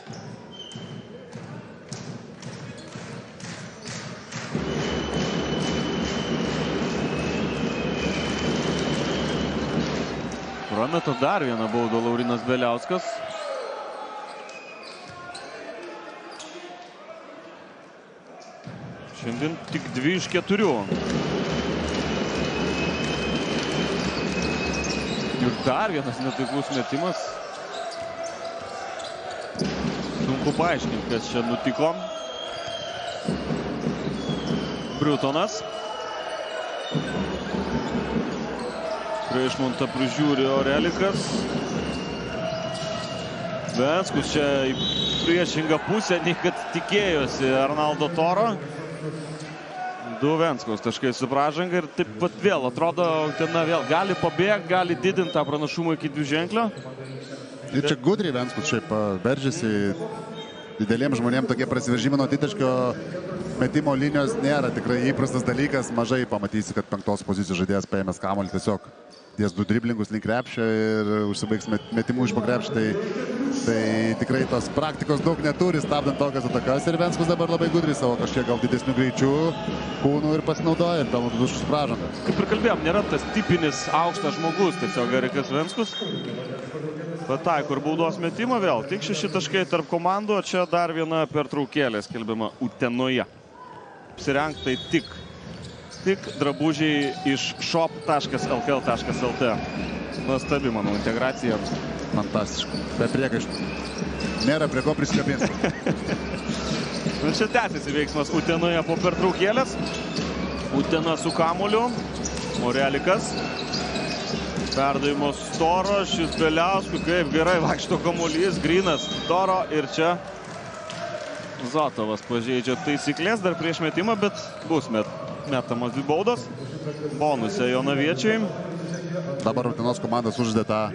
Pameta dar vieną baudą Laurinas Beliauskas. Šiandien tik 2 iš 4. Ir dar vienas netaiklus metimas. Sunku paaiškinti, kas čia nutiko. Briutonas. Priešmontą prižiūri Orelikas. Venskus čia į priešingą pusę, nei kad tikėjosi Arnaldo Toro. 2 Venskaus taškai su pražanga ir taip pat vėl atrodo, Utena vėl gali pabėgti, gali didinti tą pranašumą iki 2 ženklio. Ir čia gudriai Venskus šiaip veržiasi. Dideliems žmonėms tokie prasiveržimai nuo tritaškio metimo linijos nėra tikrai įprastas dalykas. Mažai pamatysi, kad 5 pozicijos žaidėjas paėmęs kamuolį tiesiog ties 2 driblingus link krepšio ir užsibaigs metimų iš po krepšio. Tai tikrai tos praktikos daug neturi, stabdant tokias atakas. Ir Venskus dabar labai gudriai savo kažkiek gal didesnių greičių kūnų ir pasinaudoja ir pelno 2 taškus pražangą. Kaip ir kalbėjom, nėra tas tipinis aukštas žmogus, tiesiog Erikas Venskus. Pataiko ir baudos metimą vėl. Tik 6 taškai tarp komandų, o čia dar viena pertraukėlė skelbiama Utenoje. Apsirengtai tik drabužiai iš shop.lkl.lt. Nuostabi, manau, integracija. Fantastiška. Be priekaištų. Nėra prie ko prisikabinti. Čia tęsiasi veiksmas Utenoje po pertraukėlės. Utena su kamuoliu. Orelikas. Perdavimas Toro, šis Beliauskui, kaip gerai vaikšto kamuolys, grynas Toro ir čia Zotovas pažeidžia taisyklės dar prieš metimą, bet bus metamos 2 baudos. Bonuse Jonaviečiai. Dabar Utenos komandas uždė tą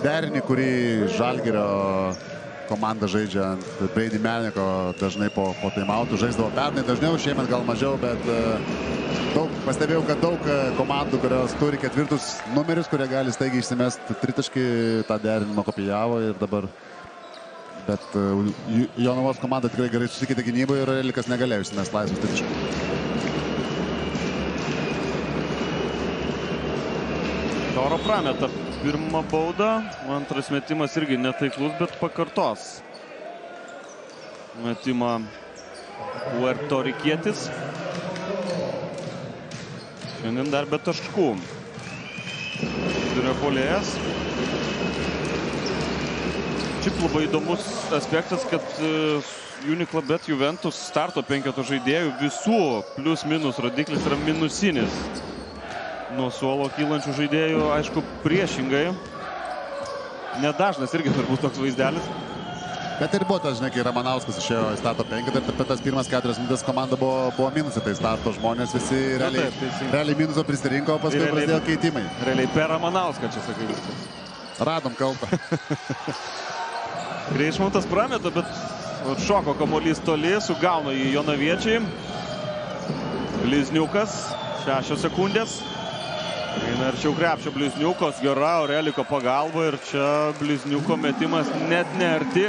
derinį, kurį Žalgirio komanda žaidžia ant Brady Melniko dažnai po taimautų. Žaisdavo pernai dažniau, šiemet gal mažiau, bet pastebėjau, kad daug komandų, kurios turi 4 numerius, kurie gali staigiai išsimesti tritaškį, tą derinimą kopijavo ir dabar. Bet Jonavos komanda tikrai gerai susikeitė gynyboje ir Orelikas negalėjo išsimesti laisvus tritaškų. Toro prameta pirmą baudą. Antras metimas irgi netaiklus, bet pakartos metimą Puertorikietis. Šiandien dar be taškų. Vidurio puolėjas. Šiaip labai įdomus aspektas, kad Uniklubet Juventus starto 5 žaidėjų visų plius minus rodiklis yra minusinis. Nuo suolo kylančių žaidėjų, aišku, priešingai. Nedažnas irgi turbūt toks vaizdelis. Bet ir buvo tas, žinai, kai Ramanauskas išėjo į starto 5, tai apie tas pirmas 4 minutės komanda buvo minusai, tai starto žmonės visi realiai minuso prisirinko, o paskui prasidėjo keitimai. Realiai per Ramanauską čia sakai viskas. Radom kaltą. Kreišmontas prameta, bet šoko kamuolys toli, sugauna jį Jonaviečiai. Blizniukas, 6 sekundės. Eina arčiau krepšio Blizniukos, gera Oreliko pagalba ir čia Blizniuko metimas net nearti.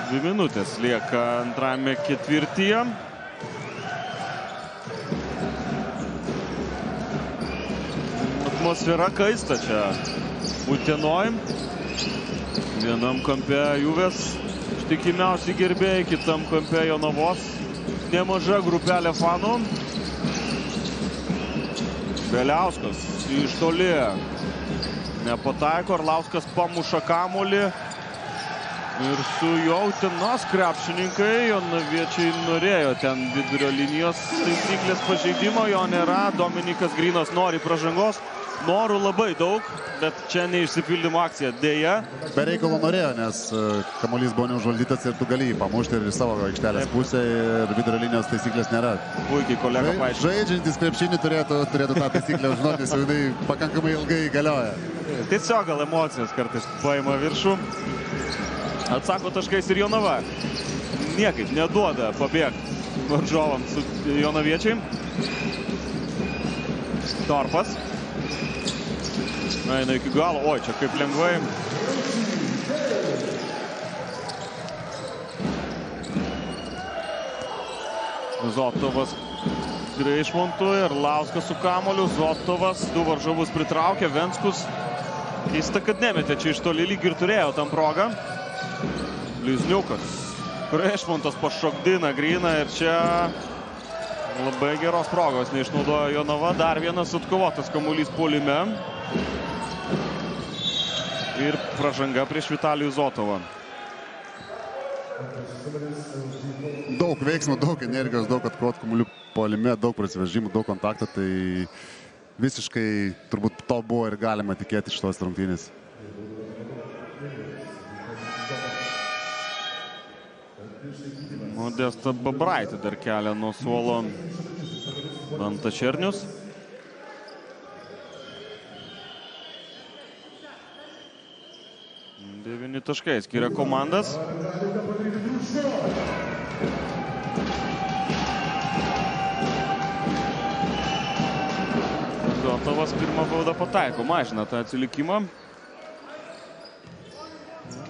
Dvi minutės lieka antrame ketvirtyje. Atmosfera kaista čia Utenoj. Vienam kampe Juvės ištikimiausi gerbėjai, kitam kampe Jonavos nemaža grupelė fanų. Beliauskas iš toli nepataiko, Arlauskas pamuša kamuolį ir su jo Utenos krepšininkai Jonaviečiai norėjo ten vidurio linijos taisyklės pažeidimo, jo nėra. Dominikas Grynas nori pražangos. Norų labai daug, bet čia neišsipildymo akcija. Deja. Be reikalo norėjo, nes kamuolys buvo neužvaldytas ir tu gali jį pamušti ir į savo aikštelės pusę ir vidurio linijos taisyklės nėra. Puikiai kolega paaiškino. Žaidžiantis krepšinį turėtų tą taisyklę užžinoti, nes jinai pakankamai ilgai galioja. Tiesiog gal emocijos kartais paima viršų. Atsako taškais ir Jonava. Niekaip neduoda pabėgti varžovams su Jonaviečiai. Torpas. Eina iki galo. Oi, čia kaip lengvai. Zotovas Greišmontui, Arlauskas su kamuoliu, Zotovas, du varžovus pritraukė, Venskus. Keista, kad nemetė čia iš toli, lyg ir turėjo tam progą. Blizniukas. Greišmontas pašokdina Gryną ir čia labai geros progos neišnaudojo Jonava. Dar vienas atkovotas kamuolys puolime. Ir pražanga prieš Vitalijų Zotovą. Daug veiksmų, daug energijos, daug atkovotų kamuolių puolime, daug prasiveržimų, daug kontakto. Tai visiškai turbūt to buvo ir galima tikėti iš tos rungtynės. Modesta Babraitė dar kelia nuo suolo Antačernius. Devyni taškai skiria komandas. Zotovas pirmą baudą pataiko, mažina tą atsilikimą.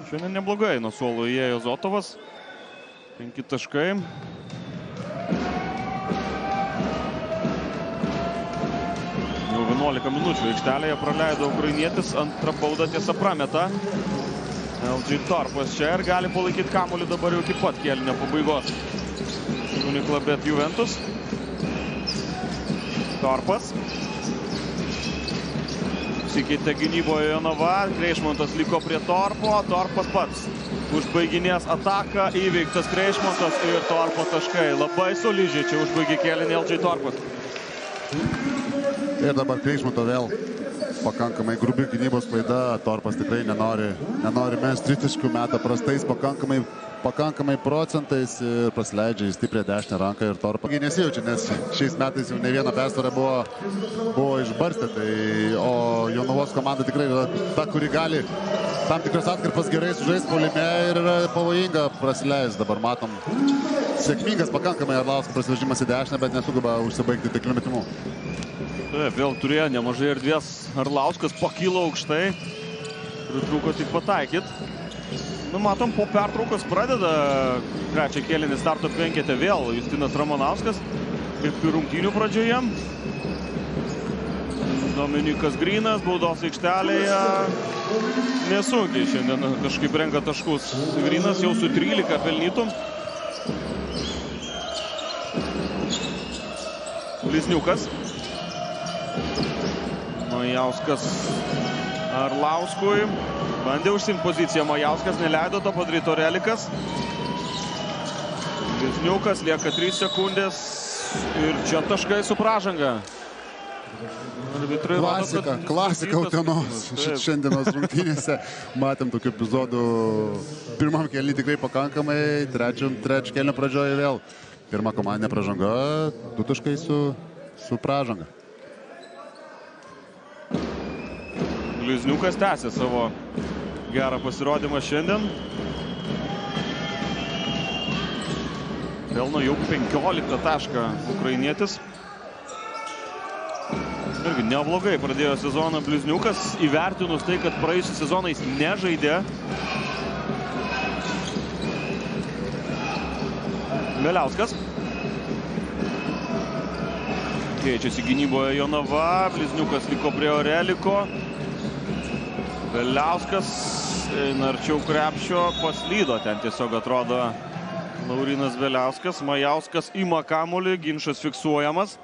Šiandien neblogai nuo suolo įėjo Zotovas. 5 taškai. Jau 11 minučių aikštelėje praleido ukrainietis, antrą baudą tiesa prameta. LG Torpas čia ir gali palaikyti kamuolį dabar jau iki pat kėlinio pabaigos. Uniklabet Juventus. Torpas. Pasikeitė gynyboje Jonava, Greišmontas liko prie Torpo, Torpas pats užbaiginės ataką, įveiktas Greišmontas ir Torpo taškai. Labai solidžiai čia užbaigė kėlinį LG Torpas. Ir dabar Greišmonto vėl pakankamai grubi gynybos klaida. Torpas tikrai nenori mest tritaškių, meta prastais pakankamai procentais ir prasileidžia į stiprią dešinę ranką ir Torpa nesijaučia, nes šiais metais jau ne vieną persvarą buvo išbarstę. O Jonavos komanda tikrai yra ta, kuri gali tam tikras atkarpas gerai sužaisti puolime ir yra pavojinga prasileis. Dabar matom sėkmingas pakankamai Arlausko prasiveržimas į dešinę, bet nesugeba užsibaigti taikliu metimu. Vėl turėjo nemažai erdvės Arlauskas, pakilo aukštai, pritrūko tik pataikyti. Matom, po pertraukos pradeda trečią kėlinį starto penkete vėl Justinas Ramanauskas, kaip ir rungtynių pradžioje. Dominikas Grynas baudos aikštelėje nesunkiai šiandien kažkaip renka taškus. Grynas jau su 13 pelnytų. Blizniukas. Majauskas Arlauskui. Bandė užsimti poziciją Majauskas, neleido to padaryti Orelikas. Blizniukas, lieka 3 sekundės ir čia taškai su pražanga. Klasika Utenos šiandienos rungtynėse. Matėm tokių epizodų pirmam kėlinį tikrai pakankamai, trečio kėlinio pradžioje vėl. Pirma komandinė pražanga, 2 taškai su pražanga. Blizniukas tęsė savo gerą pasirodymą šiandien. Pelno jau 15 tašką ukrainietis. Irgi neblogai pradėjo sezoną Blizniukas, įvertinus tai, kad praėjusiais sezonais nežaidė. Veliauskas. Keičiasi gynyboje Jonava, Blizniukas liko prie Oreliko. Veliauskas eina arčiau krepšio, paslydo ten tiesiog atrodo Laurinas Veliauskas. Majauskas ima kamuolį, ginčas fiksuojamas.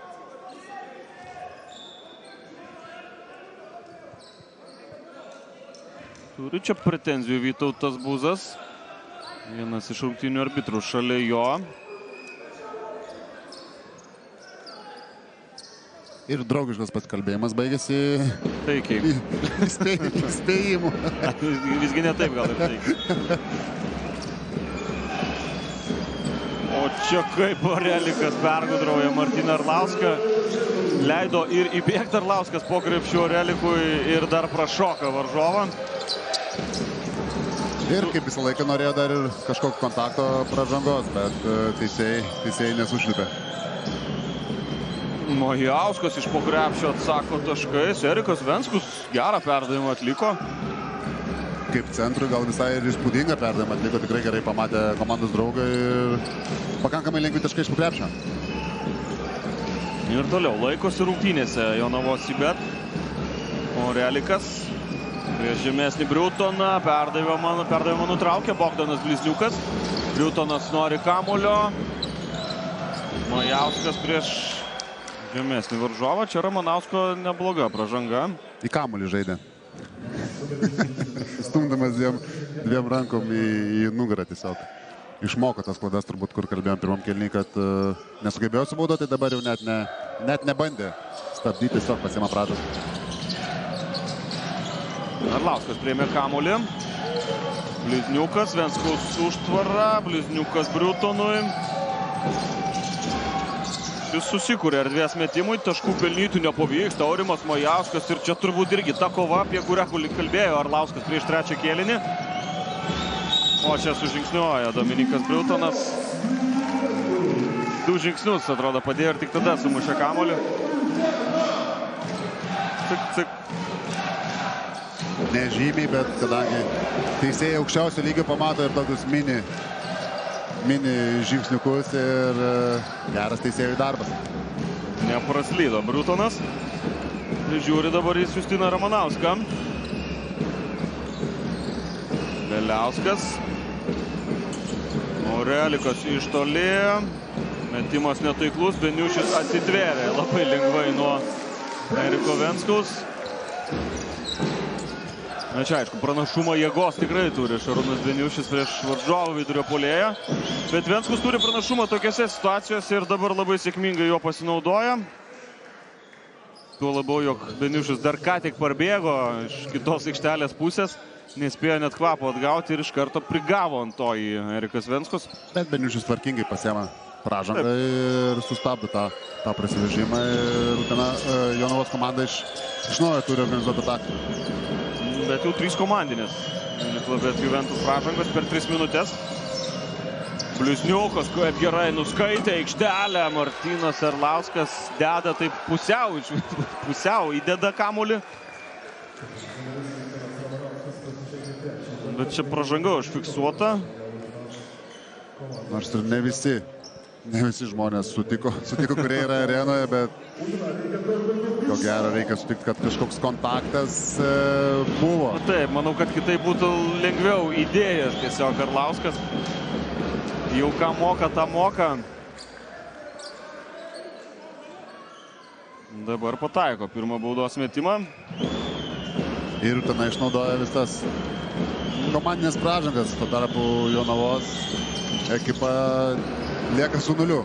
Turi čia pretenzijų Vytautas Buzas. Vienas iš rungtynių arbitrų šalia jo. Ir draugiškas pasikalbėjimas baigėsi taikiai. Įspėjimu. Visgi ne taip gal ir taikiai. O čia kaip Orelikas pergudrauja Martyną Arlauską. Leido ir įbėgti Arlauskas po krepšiu Orelikui ir dar prašoka varžovą. Ir kaip visą laiką norėjo dar ir kažkokio kontakto pražangos, bet teisėjai nesušlipė. Majauskas iš po krepšio atsako taškais. Erikas Venskus gerą perdavimą atliko. kaip centrui gal visai ir įspūdinga perdavimą atliko, tikrai gerai pamatė komandos draugą ir pakankamai lengvi taškai iš po krepšio. Ir toliau laikosi rungtynėse Jonavos Cibet. Orelikas prieš žemesnį Briutoną, perdavimą nutraukė Bogdanas Blizniukas. Briutonas nori kamulio. Majauskas prieš žemesnį varžovą. Čia Ramanausko nebloga pražanga. Į kamulį žaidė. Stumdamas dviem rankom į nugarą tiesiog. Išmoko tas klaidas turbūt, kur kalbėjom pirmam kėliny, kad nesugebėjo subaudoti, dabar jau net nebandė stabdyti, tiesiog pasiima pražangą. Arlauskas priėmė kamulį. Blizniukas, Venckaus užtvara, Blizniukas Briutonui. Šis susikūrė erdvės metimui, taškų pelnyti nepavyksta. Aurimas Majauskas ir čia turbūt irgi ta kova, apie kurią kalbėjo Arlauskas prieš trečią kėlinį. O čia sužingsniuoja Dominikas Briutonas. 2 žingsnius, atrodo, padėjo ir tik tada sumušė kamuolį. Cik. Nežymiai, bet kadangi teisėjai aukščiausio lygio pamato ir tokius mini žingsniukus ir geras teisėjų darbas. Nepraslydo Briutonas. Žiūri dabar į Justiną Ramanauską. Beliauskas. Orelikas iš toli. Metimas netaiklus. Beniušis atsitvėrė labai lengvai nuo Eriko Venckaus. Na čia, aišku, pranašumą jėgos tikrai turi Šarūnas Beniušis prieš varžovų vidurio puolėją. Bet Venckus turi pranašumą tokiose situacijose ir dabar labai sėkmingai jo pasinaudoja. Tuo labiau, jog Beniušis dar ką tik parbėgo iš kitos aikštelės pusės. Nespėjo net kvapo atgauti ir iš karto prigavo ant to į Erikas Venckus. Bet Beniušis tvarkingai pasiema pražangą ir sustabdo tą prasiveržimą. Ir Jonavos komanda iš naujo turi organizuoti ataką. Bet jau 3 komandinės. Uniklubės Juventus pražangos per 3 minutės. Blizniukas, kaip gerai nuskaitė aikštelę. Martynas Arlauskas deda taip pusiau įdeda kamuolį. Bet čia pražanga užfiksuota. Nors ir ne visi žmonės sutiko, kurie yra arenoje, bet ko gero reikia sutikti, kad kažkoks kontaktas buvo. Taip, manau, kad kitaip būtų lengviau įdėjęs tiesiog Arlauskas. Jau ką moka, tą moka. Dabar pataiko pirmą baudos metimą. Ir tenai išnaudoja visas komandinės pražangas. Tuo tarpu Jonavos ekipa lieka su 0.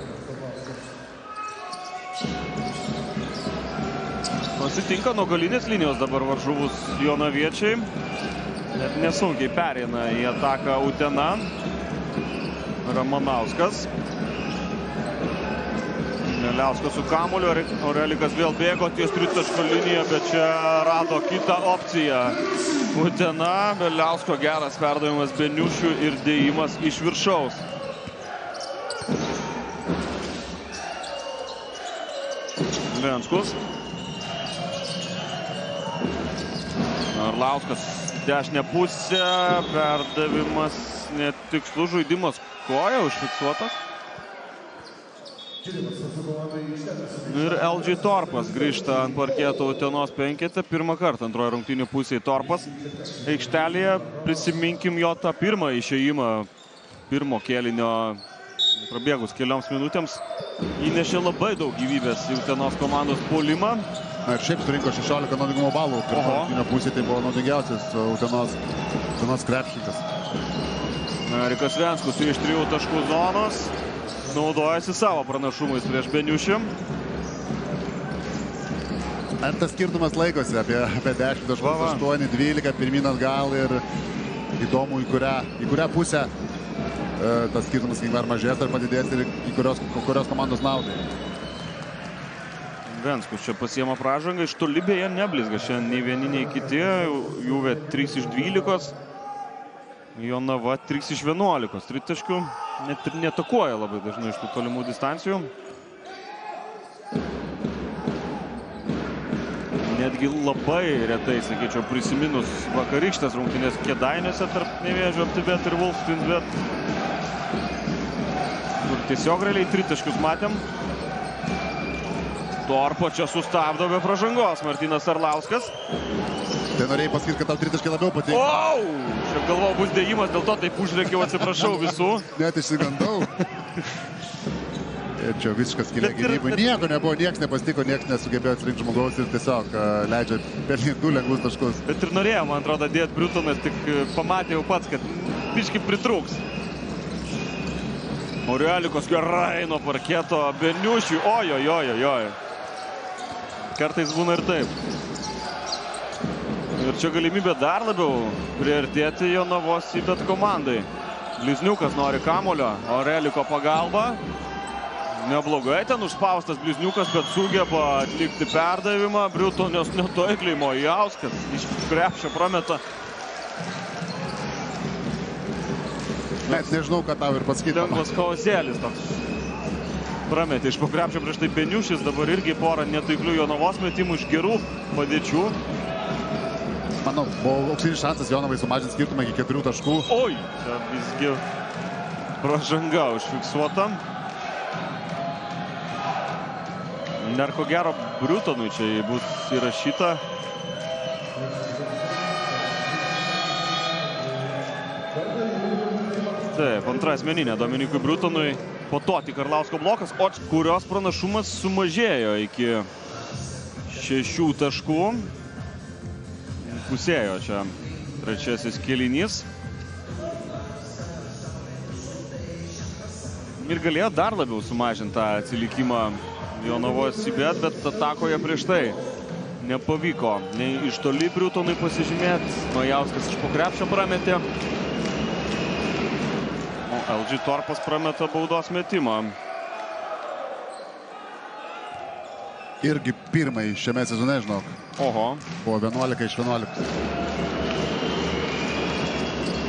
Pasitinka nuo galinės linijos dabar varžovus jonaviečiai. Net nesunkiai pereina į ataką Utena. Ramanauskas. Beliauskas su kamuoliu. Orelikas vėl bėgo ties tritaško liniją, bet čia rado kitą opciją. Utena. Beliausko geras perdavimas Beniušių ir dėjimas iš viršaus. Venckus. Arlauskas dešinę pusę, perdavimas netikslus, žaidimas koja užfiksuotas. Ir LG Torpas grįžta ant parketo Utenos penkete. Pirmą kartą antroje rungtynių pusėje Torpas aikštelėje. Prisiminkim jo tą pirmą išėjimą pirmo kėlinio. Prabėgus kelioms minutėms įnešė labai daug gyvybės į Utenos komandos puolimą. Na ir šiaip surinko 16 naudingumo balų. Pirmo pusė tai buvo naudingiausias Utenos krepšininkas. Erikas Venckus iš 3 taškų zonos naudojasi savo pranašumais prieš Beniušį. Ir tas skirtumas laikosi apie 10 taškų, 8, 12, pirmyn atgal ir įdomu į kurią pusę tas skirtumas kiek mažės ar padidės ir į kurios komandos naudai. Venckus čia pasiema pražangą, iš toli beje neblizga šiandien nei vieni, nei kiti. Juve 3 iš 12, Jonava 3 iš 11. Tritaškių net ir netakuoja labai dažnai iš tų tolimų distancijų. netgi labai retai, sakyčiau, prisiminus vakarykštės rungtynės Kėdainiuose tarp Nevėžio Optibet ir Wolfswinbet. Kur tiesiog realiai tritaškius matėm. Torpo čia sustabdo be pražangos Martynas Arlauskas. Tai norėjai pasakyti, kad tau tritaškiai labiau patinka. O! Šiaip galvojau, bus dėjimas, dėl to taip užrėkiau, atsiprašau visų. Net išsigandau. Ir čia visiškas skylė gynybai. Nieko nebuvo, nieks nepastiko, nieks nesugebėjo atsirinkti žmogaus ir tiesiog leidžia pelnyti 2 lengvus taškus. Bet ir norėjo, man atrodo, dėti Briutonas, tik pamatė jau pats, kad biškį pritrūks. Aurelikos gerai nuo parketo, Beniušiui, ojojojojoj. Kartais būna ir taip. Ir čia galimybė dar labiau priartėti Jonavos į bet komandai. Blizniukas nori kamulio, Aureliko pagalba. Neblogai ten užspaustas Blizniukas, bet sugeba atlikti perdavimą. Briutonas netaikliai Mojauskas iš krepšio prameta. Net nežinau, ką tau ir pasakyti. Lengvas chaosėlis toks. Prametė iš po krepšio prieš tai Beniušis, dabar irgi porą netaiklių Jonavos metimų iš gerų padėčių. Manau, buvo auksinis šansas Jonavai sumažinti skirtumą iki 4 taškų. Oi, čia visgi pražanga užfiksuota. Dar ko gero Briutonui čia bus įrašyta. Taip, antra asmeninė Dominikui Briutonui. Po to tik Arlausko blokas, o kurios pranašumas sumažėjo iki 6 taškų. Pusėjo čia trečiasis kėlinys. Ir galėjo dar labiau sumažinti tą atsilikimą Jonavos Sibet, bet atakoje prieš tai nepavyko. Nei iš toli Briutonui pasižymėti. Mojauskas iš po krepšio prametė. O LG Torpas prameta baudos metimą. Irgi pirmai šiame sezone, žinok. Oho. Buvo 11 iš 11.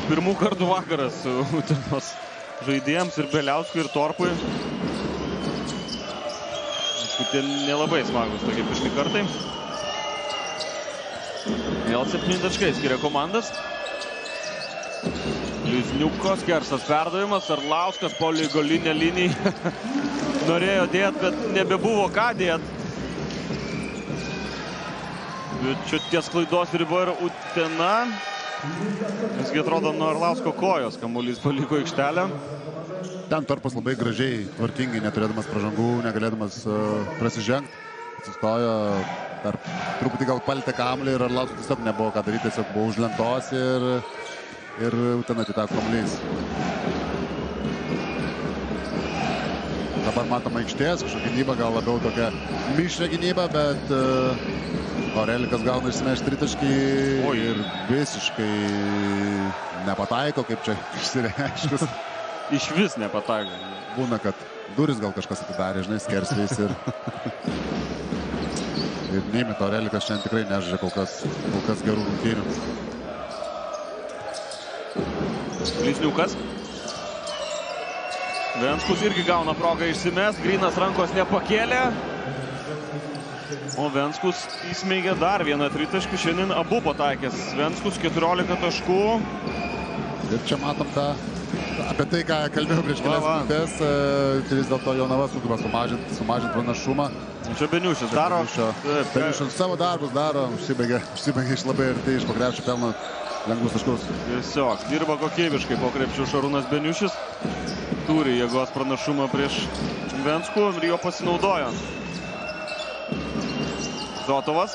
Pirmų kartų vakaras Utenos žaidėjams ir Beliauskui ir Torpui. Tie nelabai smagus tokie pirmi kartai. Vėl 7 taškai skiria komandas. Blizniukas, gersas perdavimas, Arlauskas po lygolinę liniją. Norėjo dėt, bet nebebuvo ką dėt. Bet čia ties klaidos riba yra Utena. Visgi atrodo nuo Arlausko kojos kamuolys paliko aikštelę. Ten Torpas labai gražiai, tvarkingai, neturėdamas pražangų, negalėdamas prasižengti. Atsistojo, dar truputį gal palėtė kamuolį ir Arlauskas tiesiog nebuvo ką daryti, tiesiog buvo už lentos ir ten atiteko kamuolys. Dabar matom aikštės, kažkokia gynyba, gal labiau tokia mišria gynyba, bet Aurelikas gauna išsimesti tritaškį ir visiškai nepataiko, kaip čia išsireiškus. Iš vis nepataiko. Būna, kad duris gal kažkas atidarė, žinai, skersvės ir neimė Aurelikas šiandien tikrai nežaidžia kol kas gerų rungtynių. Blizniukas. Venskus irgi gauna progą išsimest, Grynas rankos nepakėlė. O Venskus įsmeigė dar vieną tritaškį, šiandien abu pataikęs. Venskus 14 taškų. Ir čia matom tą, apie tai, ką kalbėjau prieš kelias minutės, tai vis dėlto Jonava sugeba sumažinti pranašumą. Čia Beniušis daro. Beniušis savo darbus daro, užsibaigė iš labai arti, iš po krepšio pelno lengvus taškus. Tiesiog dirba kokybiškai po krepšių Šarūnas Beniušis. Turi jėgos pranašumą prieš Venskų ir jo pasinaudojo. Zotovas.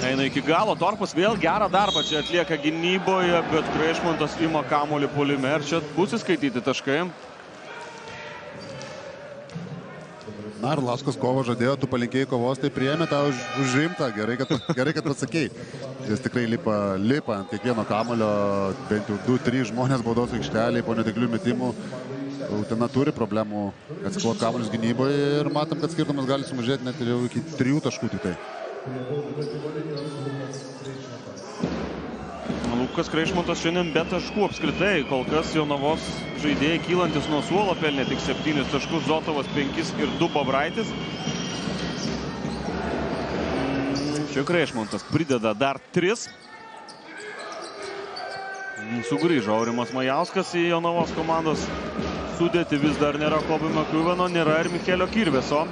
Eina iki galo, Torpas vėl gerą darbą čia atlieka gynyboje, bet Kreišmontas ima kamuolį puolime ir čia bus įskaityti taškai. Na, Arlauskas kovo žadėjo, tu palinkėjai kovos, tai priėmė tą užrimtą, gerai, kad pasakei. Jis tikrai lipa ant kiekvieno kamuolio, bent jau 2-3 žmonės baudos aikštelėje po netiklių metimų. Utena turi problemų atsikovoti kamuolius gynyboje ir matom, kad skirtumas gali sumažėti net ir jau iki 3 taškų tik tai. Lukas Kreišmontas šiandien be taškų apskritai. Kol kas Jonavos žaidėjai kylantis nuo suolo pelnė tik 7 taškus, Zotovas 5 ir 2 Babraitis. Čia Kreišmontas prideda dar 3. Sugrįžo Aurimas Majauskas į Jonavos komandos sudėtį. Vis dar nėra Kobi Makiuveno, nėra ir Michelio Kirveso.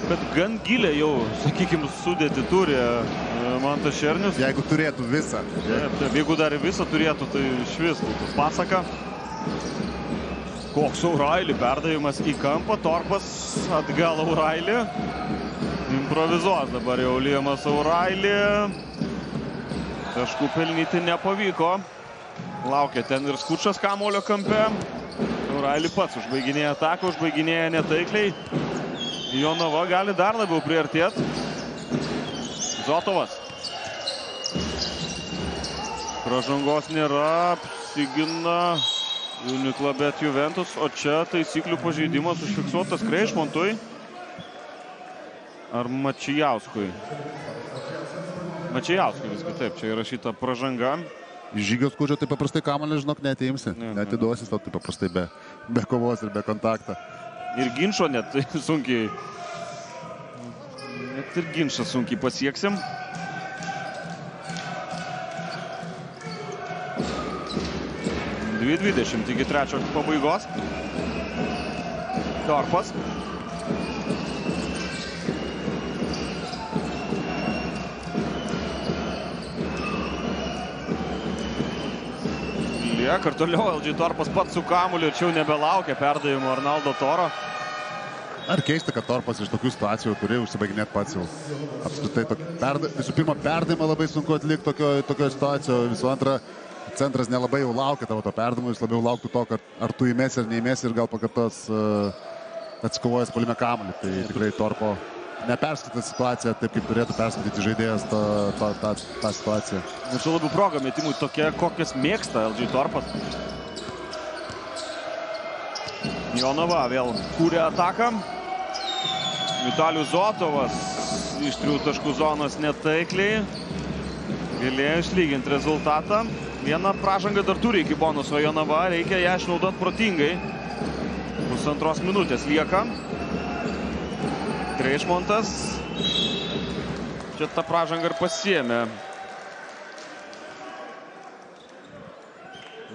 Bet gan gilę jau, sakykime, sudėtį turi Mantas Šernius. Jeigu turėtų visą. Jeigu dar visą turėtų, tai išvis būtų pasaka. Koks Aurailį perdavimas į kampą, Torpas atgal Aurailį. Improvizuos dabar jau Liamas Aurailį. Taškų pelnyti nepavyko. Laukia ten ir Skučas kamuolio kampe. Aurailį pats užbaiginėja ataką, užbaiginėja netaikliai. Jonava gali dar labiau priartėti. Zotovas. Pražangos nėra, apsigina Uniklabet Juventus, o čia taisyklių pažeidimas užfiksuotas Kreišmontui. Ar Mačijauskui? Mačijauskui visgi taip, čia įrašyta pražanga. Žygio Skučio tai paprastai kamuolį, žinok, neateimsi. Neatiduosis tau tai paprastai be kovos ir be kontakto. Ir ginčo net sunkiai. Net ir ginčą sunkiai pasieksim. Dvi 20 iki trečio pabaigos. Torpas. Lieka ir toliau LG Torpas pats su kamuoliu, čia jau nebelaukia perdavimo Arnaldo Toro. Ar keista, kad Torpas iš tokių situacijų turi užsibaiginėti pats jau. Apskritai, visų pirma, perdavimą labai sunku atlikti tokio situacijoje. Visų antra, centras nelabai jau laukia tavo to perdavimo, jis labiau lauktų to, kad ar tu įmesi ar neįmesi ir gal pakartos atsikovojęs puolime kamuolį. Tai tikrai Torpo neperskaitė situaciją taip, kaip turėtų perskaityti žaidėjas tą situaciją. Ir čia labiau proga metimui tokia, kokias mėgsta LG Torpas. Jonava vėl kūrė ataką. Vitalijus Zotovas iš 3 taškų zonos netaikliai. Galėjo išlyginti rezultatą. Vieną pražangą dar turi iki bonuso Jonava. Reikia ją išnaudoti protingai. Pusantros minutės lieka. Kreišmontas. Čia tą pražangą ir pasiėmė.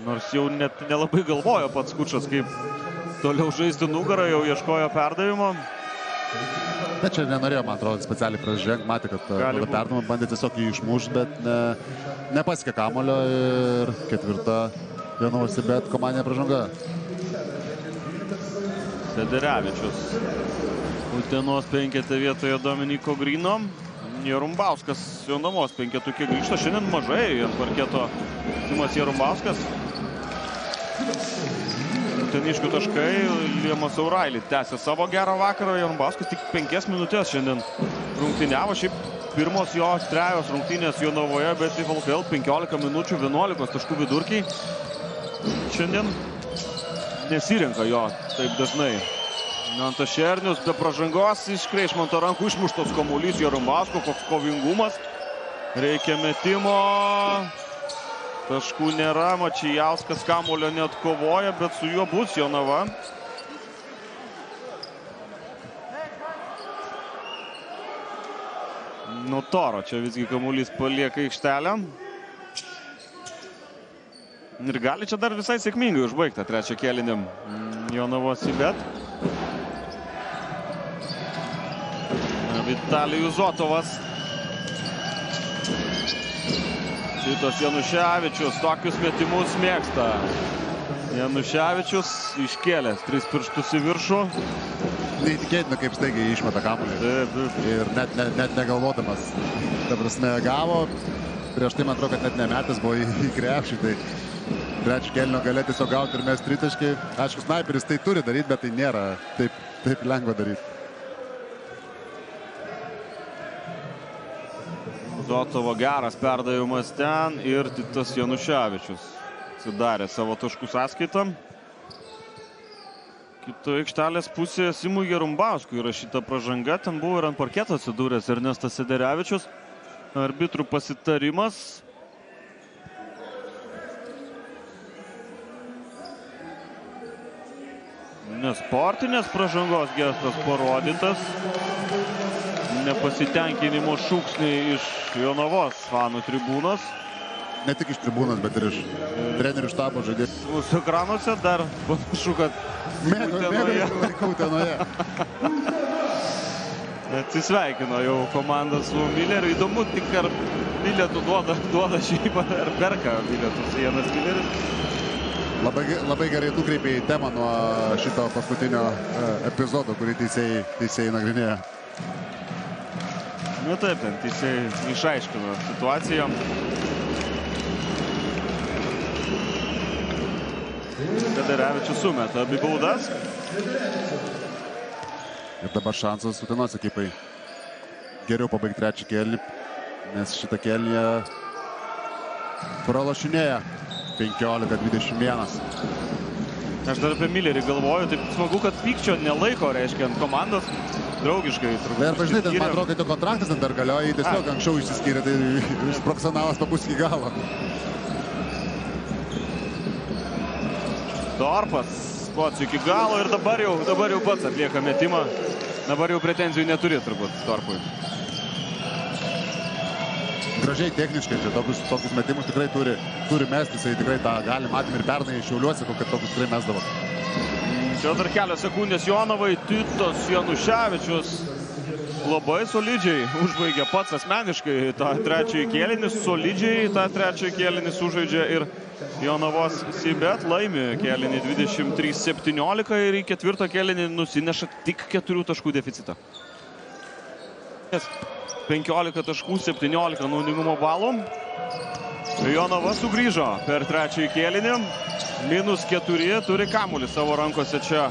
Nors jau net nelabai galvojo pats Skučas, kaip toliau žaisti nugarą, jau ieškojo perdavimo. Bet čia nenorėjo, man atrodo, specialiai pražengti. Matė, kad perdavimą bandė tiesiog jį išmušti, bet nepasiekė kamulio ir 4. Jonavos bet komandinė pražanga. Sederevičius. Utenos 5 vietoje Dominiko Grino. Jarumbauskas Jonavos 5-tukė grįžta. Šiandien mažai ant parketo Timas Jarumbauskas. Uteniškių taškai. Liamas Aurailį tęsė savo gerą vakarą. Jarumbauskas tik 5 minutės šiandien rungtyniavo. Šiaip pirmos jo 3 rungtynės Jonavoje, bet į LKL 15 minučių 11 taškų vidurkiai. Šiandien nesirenka jo taip dažnai. Mantas Šernius be pražangos iš Kreišmonto rankų išmuštos kamuolys Jarumbausko, koks kovingumas. Reikia metimo. Taškų nėra, Mačijauskas kamuolio net kovoja, bet su juo bus Jonava. Nuo Toro čia visgi kamuolys palieka aikštelę. Ir gali čia dar visai sėkmingai užbaigti trečią kėlinį Jonavos bet. Vitalijus Zotovas. Šitas Januševičius tokius metimus mėgsta. Januševičius iškėlęs 3 pirštus į viršų. Neįtikėtina, kaip staigiai išmeta kamuolį. Ir net negalvodamas. Ta prasme, gavo. Prieš tai man atrodo, kad net nemetęs buvo į krepšį. Tai trečio kėlinio gale tiesiog gauti ir mes tritaškį. Aišku, snaiperis tai turi daryti, bet tai nėra taip lengva daryti. Zotovo geras perdavimas ten ir Titas Januševičius atsidarė savo taškų sąskaitą. Kito aikštelės pusėje Simui Jarumbauskui įrašyta pražanga. Ten buvo ir ant parketo atsidūręs Ernestas Sederevičius. Arbitrų pasitarimas. Nesportinės pražangos gestas parodytas. Nepasitenkinimo šūksniai iš Jonavos fanų tribūnos. Ne tik iš tribūnos, bet ir iš trenerių štabo žaidėjų. Mūsų ekranuose dar panašu, kad Mėgau Utenoje. Atsisveikino jau komanda su Milleriu. Įdomu, tik ar bilietų duoda šiaip, ar perka bilietus Janas Milleris. Labai gerai nukreipė į temą nuo šito paskutinio epizodo, kurį teisėjai nagrinėja. Nu taip, ten teisėjai išaiškino situaciją. Kadarevičius sumeta abi baudas. Ir dabar šansas Utenos ekipai geriau pabaigti trečią kėlinį, nes šitą kėlinį pralošinėja 15-21. Aš dar apie Millerį galvoju, taip smagu, kad pykčio nelaiko, reiškia, ant komandos draugiškai. Ir pažinai, man atrodo, kad jo kontraktas dar galioja, jį tiesiog anksčiau išsiskyrė, tai profesionalas pabus iki galo. Torpas pats iki galo ir dabar jau pats atlieka metimą. Dabar jau pretenzijų neturi turbūt Torpui. Gražiai techniškai, čia tokius metimus tikrai turi mesti, jisai tikrai tą gali, matėm ir pernai Šiauliuose, kad tokius tikrai mesdavo. Čia dar kelios sekundės Jonavai, Titas Januševičius labai solidžiai užbaigė pats asmeniškai tą trečiąjį kėlinį, solidžiai tą trečiąjį kėlinį sužaidžia ir Jonavos Sibet laimi kėlinį 23-17 ir į ketvirtą kėlinį nusineša tik 4 taškų deficitą. 15 taškų, 17 naudingumo balų. Jonava sugrįžo per trečiąjį kėlinį. -4 turi kamuolį savo rankose čia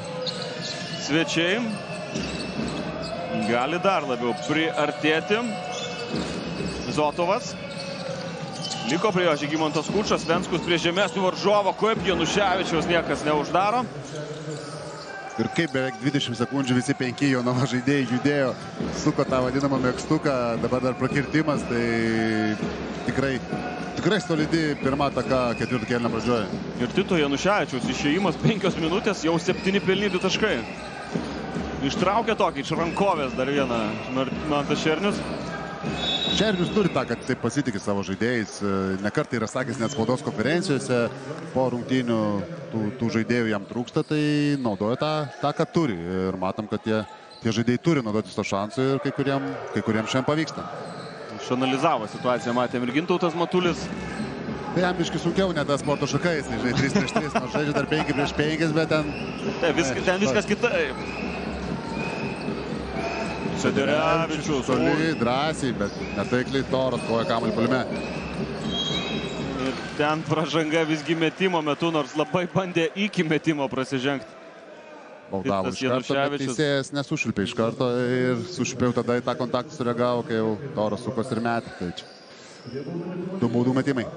svečiai. Gali dar labiau priartėti. Zotovas. Liko prie jo Žygimantas Kučas, Venskus prie žemesnių varžovo, kaip Januševičiaus niekas neuždaro. Ir kaip beveik 20 sekundžių visi 5 Jonava žaidėjai judėjo, suko tą vadinamą mėgstuką, dabar dar prakirtimas, tai tikrai solidi pirma ataka ketvirto kėlinio pradžioje. Ir Tito Januševičiaus išėjimas 5 minutės, jau 7 pelnyti taškai. Ištraukė tokį iš rankovės dar vieną Mantas Šernius. Šernius turi tą, kad taip pasitikė savo žaidėjais. Nekartą yra sakęs net spaudos konferencijose, po rungtynių tų žaidėjų jam trūksta, tai naudoja tą, ką turi. Ir matom, kad tie žaidėjai turi naudotis to šansų ir kai kuriems šiandien pavyksta. Išanalizavo situaciją, matėm ir Gintautas Matulis. Tai jam biškai sunkiau, ne tas sporto šakais, žinai, 3-3, nors žaidžia dar 5-5, bet ten... Ten viskas kitaip. Sederevičius. Toli, drąsiai, bet netaikliai Toras koja kamuolį puolime. Ir ten pražanga visgi metimo metu, nors labai bandė iki metimo prasižengti. Baudavo iš karto, bet teisėjas nesušilpė iš karto ir sušilpėjau tada į tą kontaktą sureagavo, kai jau Toras sukos ir metė. Tai čia 2 baudų metimai.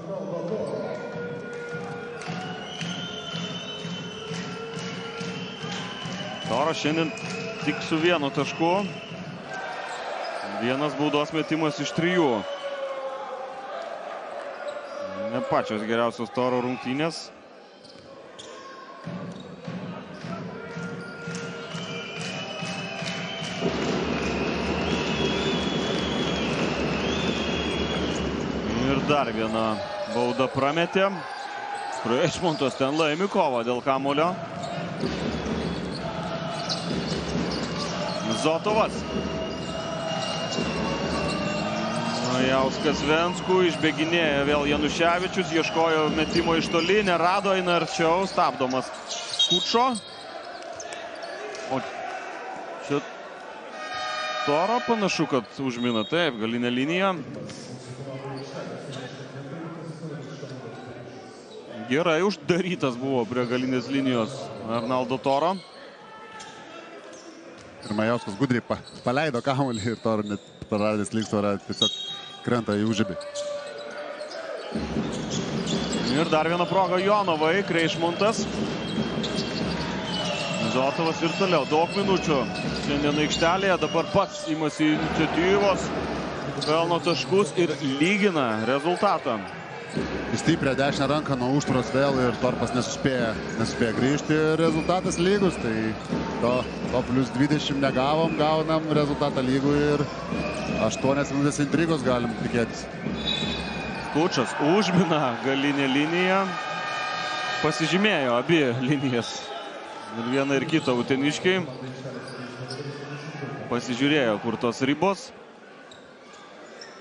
Toras šiandien tik su 1 tašku. 1 baudos metimas iš 3. Ne pačios geriausios Toro rungtynės. Ir dar viena bauda prametė. Priešmontas ten laimi kovą dėl kamuolio. Zotovas. Jauskas Venskų, išbėginėja vėl Januševičius, ieškojo metimo iš toli, nerado, eina arčiau, stabdomas Kučo. O čia Toro panašu, kad užmina, taip, galinė linija. Gerai uždarytas buvo prie galinės linijos Arnaldo Toro. Ir Majauskas gudriai paleido kamuolį ir Toro net praradęs lygsvarą tiesiog krenta į užžibį. Ir dar viena proga Jonavai, Kreišmontas. Zotovas ir toliau, daug minučių šiandien aikštelėje, dabar pats imasi iniciatyvos, pelno taškus ir lygina rezultatą. į stiprią dešinę ranką nuo užtvaros vėl ir Torpas nesuspėja grįžti. Rezultatas lygus, tai to plus 20 negavom, gaunam rezultatą lygų ir 8 minutės intrigos galim tikėtis. Kučas užmina galinę liniją. Pasižymėjo abi linijas. Ir vieną ir kitą uteniškiai. Pasižiūrėjo, kur tos ribos.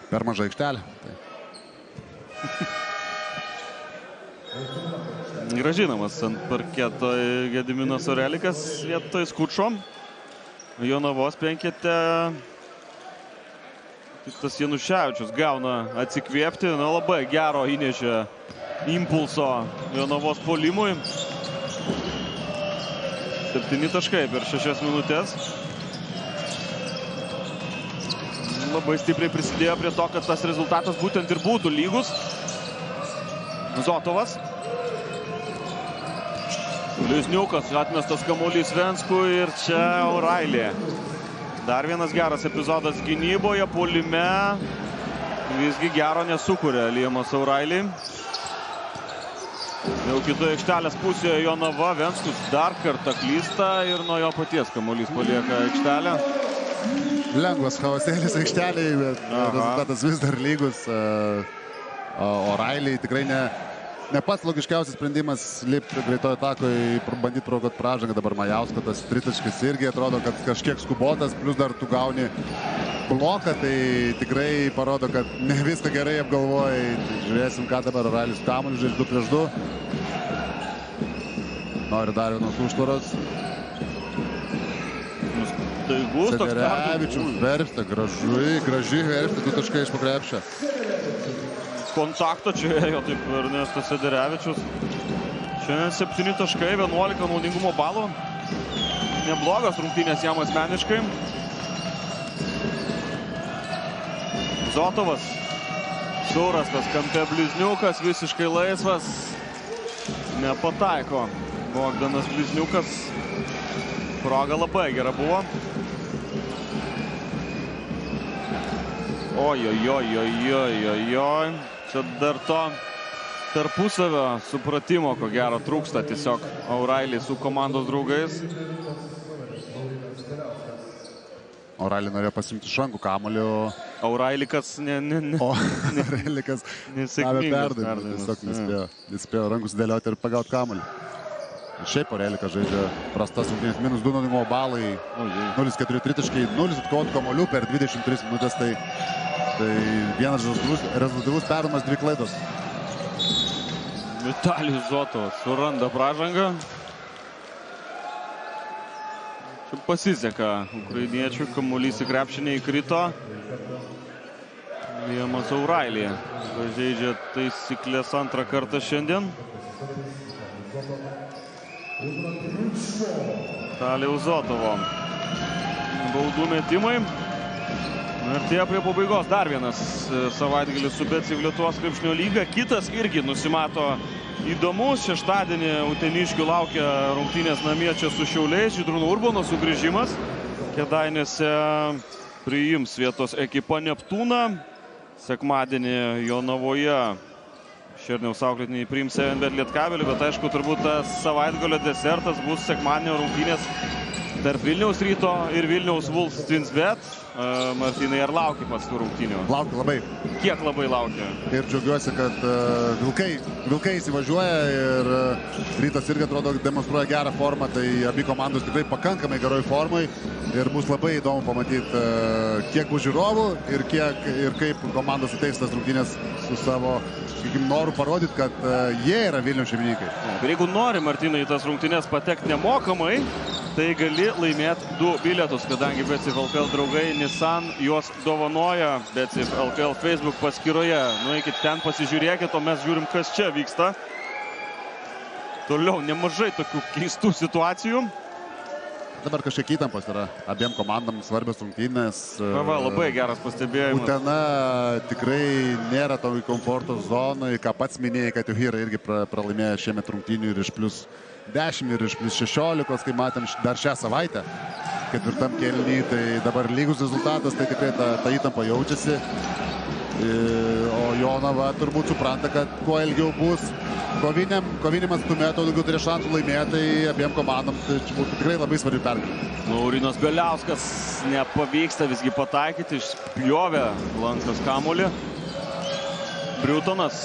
Per maža aikštelė. Gražinamas ant parketo Gediminas Orelikas vietoj Skučo. Jonavos penkete Titas Januševičius gauna atsikvėpti. Na, labai gero įnešė impulso Jonavos puolimui. 7 taškai per 6 minutės. Labai stipriai prisidėjo prie to, kad tas rezultatas būtent ir būtų lygus. Zotovas. Blizniukas atmestas kamuolys Venskui ir čia O'Reilly. Dar vienas geras epizodas gynyboje, puolime. Visgi gero nesukuria Liamas O'Reilly. Jau kitoje aikštelės pusėje Jonava. Venskus dar kartą klysta ir nuo jo paties kamuolys palieka aikštelę. Lengvas chaosėlis aikšteliai, bet rezultatas vis dar lygus. O'Reilly tikrai ne pats logiškiausias sprendimas lipti greitojo atakoje, bandyti provokuoti pražangą. Dabar Majausko tas tritaškis irgi atrodo, kad kažkiek skubotas, plus dar tu gauni bloką, tai tikrai parodo, kad ne viską gerai apgalvojai. Žiūrėsim, ką dabar O'Reilly's kamuolį žaidžia 2 prieš 2. Nori dar vienos užtvaros. Sederevičius verpsta, graži verpsta, 2 taškai iš pakrepšio. Kontakto čia ėjo taip Ernestas Sederevičius. Šiandien 7 taškai, 11 naudingumo balų. Neblogas rungtynės jam asmeniškai. Zotovas. Surastas kampe Blizniukas, visiškai laisvas. Nepataiko Bogdanas Blizniukas. Proga labai gera buvo. Oi. Čia dar to tarpusavio supratimo, ko gero, trūksta tiesiog O'Reilly su komandos draugais. O'Reilly norėjo pasimti iš rankų kamuolį, O'Reillykas O'Reillykas tiesiog nespėjo rankų sudėlioti ir pagauti kamuolį. Šiaip O'Reillykas žaidžia prastas rungtynės, -2 naudingumo balai, 0,4 tritaškai, 0 atkovotų kamuolių per 23 minutės, tai vienas rezultatyvus perdavimas, 2 klaidos. Vitalijus Zotovas suranda pražangą. Čia pasiseka ukrainiečių, kamuolys į krepšinį įkrito. Liamas O'Reilly pažeidžia taisyklės antrą kartą šiandien. Vitalijaus Zotovo baudų metimai. Artėja prie pabaigos dar vienas savaitgalis su BCIV Lietuvos krepšinio lyga. Kitas irgi nusimato įdomus. Šeštadienį uteniškių laukia rungtynės namie čia su Šiauliais. Žydrūno Urbono sugrįžimas. Kėdainiuose priims vietos ekipa Neptūną. Sekmadienį Jonavoje Šerniaus auklėtiniai priims NB Lietkabelį, bet aišku, turbūt tas savaitgalio desertas bus sekmadienio rungtynės tarp Vilniaus Ryto ir Vilniaus Wolves Twinsbet. Martynai, ar lauki pats tų rungtynių? Laukiu labai. Kiek labai laukia? Ir džiaugiuosi, kad Vilkai įsivažiuoja ir Rytas irgi atrodo demonstruoja gerą formą, tai abi komandos tikrai pakankamai geroj formai ir bus labai įdomu pamatyti, kiek bus žiūrovų ir kaip komandos ateis tas rungtynės su savo noru parodyti, kad jie yra Vilniaus šeimininkai. Ir jeigu nori, Martynai, į tas rungtynės patekti nemokamai, tai gali laimėti 2 bilietus, kadangi BCIV LKL draugai Nissan juos dovanoja BCIV LKL Facebook paskyroje. Nueikit ten, pasižiūrėkit, o mes žiūrim, kas čia vyksta. Toliau nemažai tokių keistų situacijų. Dabar kažkiek įtampos yra abiem komandam svarbios rungtynės. Labai geras pastebėjimas. Utena tikrai nėra toj komforto zonai, ką pats minėjai, kad Juhyra irgi pralaimėjo šiemet rungtynių ir iš plus 10 ir iš plus 16, kai matėm dar šią savaitę. Ketvirtam kėlinį, tai dabar lygus rezultatas, tai tikrai ta įtampa jaučiasi. O Jonava turbūt supranta, kad kuo ilgiau bus koviniam atstume, tuo daugiau turės šansų laimėti, tai abiem komandom tai čia būtų tikrai labai svarbi pergalė. Laurynas Bieliauskas nepavyksta visgi pataikyti, išspjovė Lankos kamuolį. Briutonas.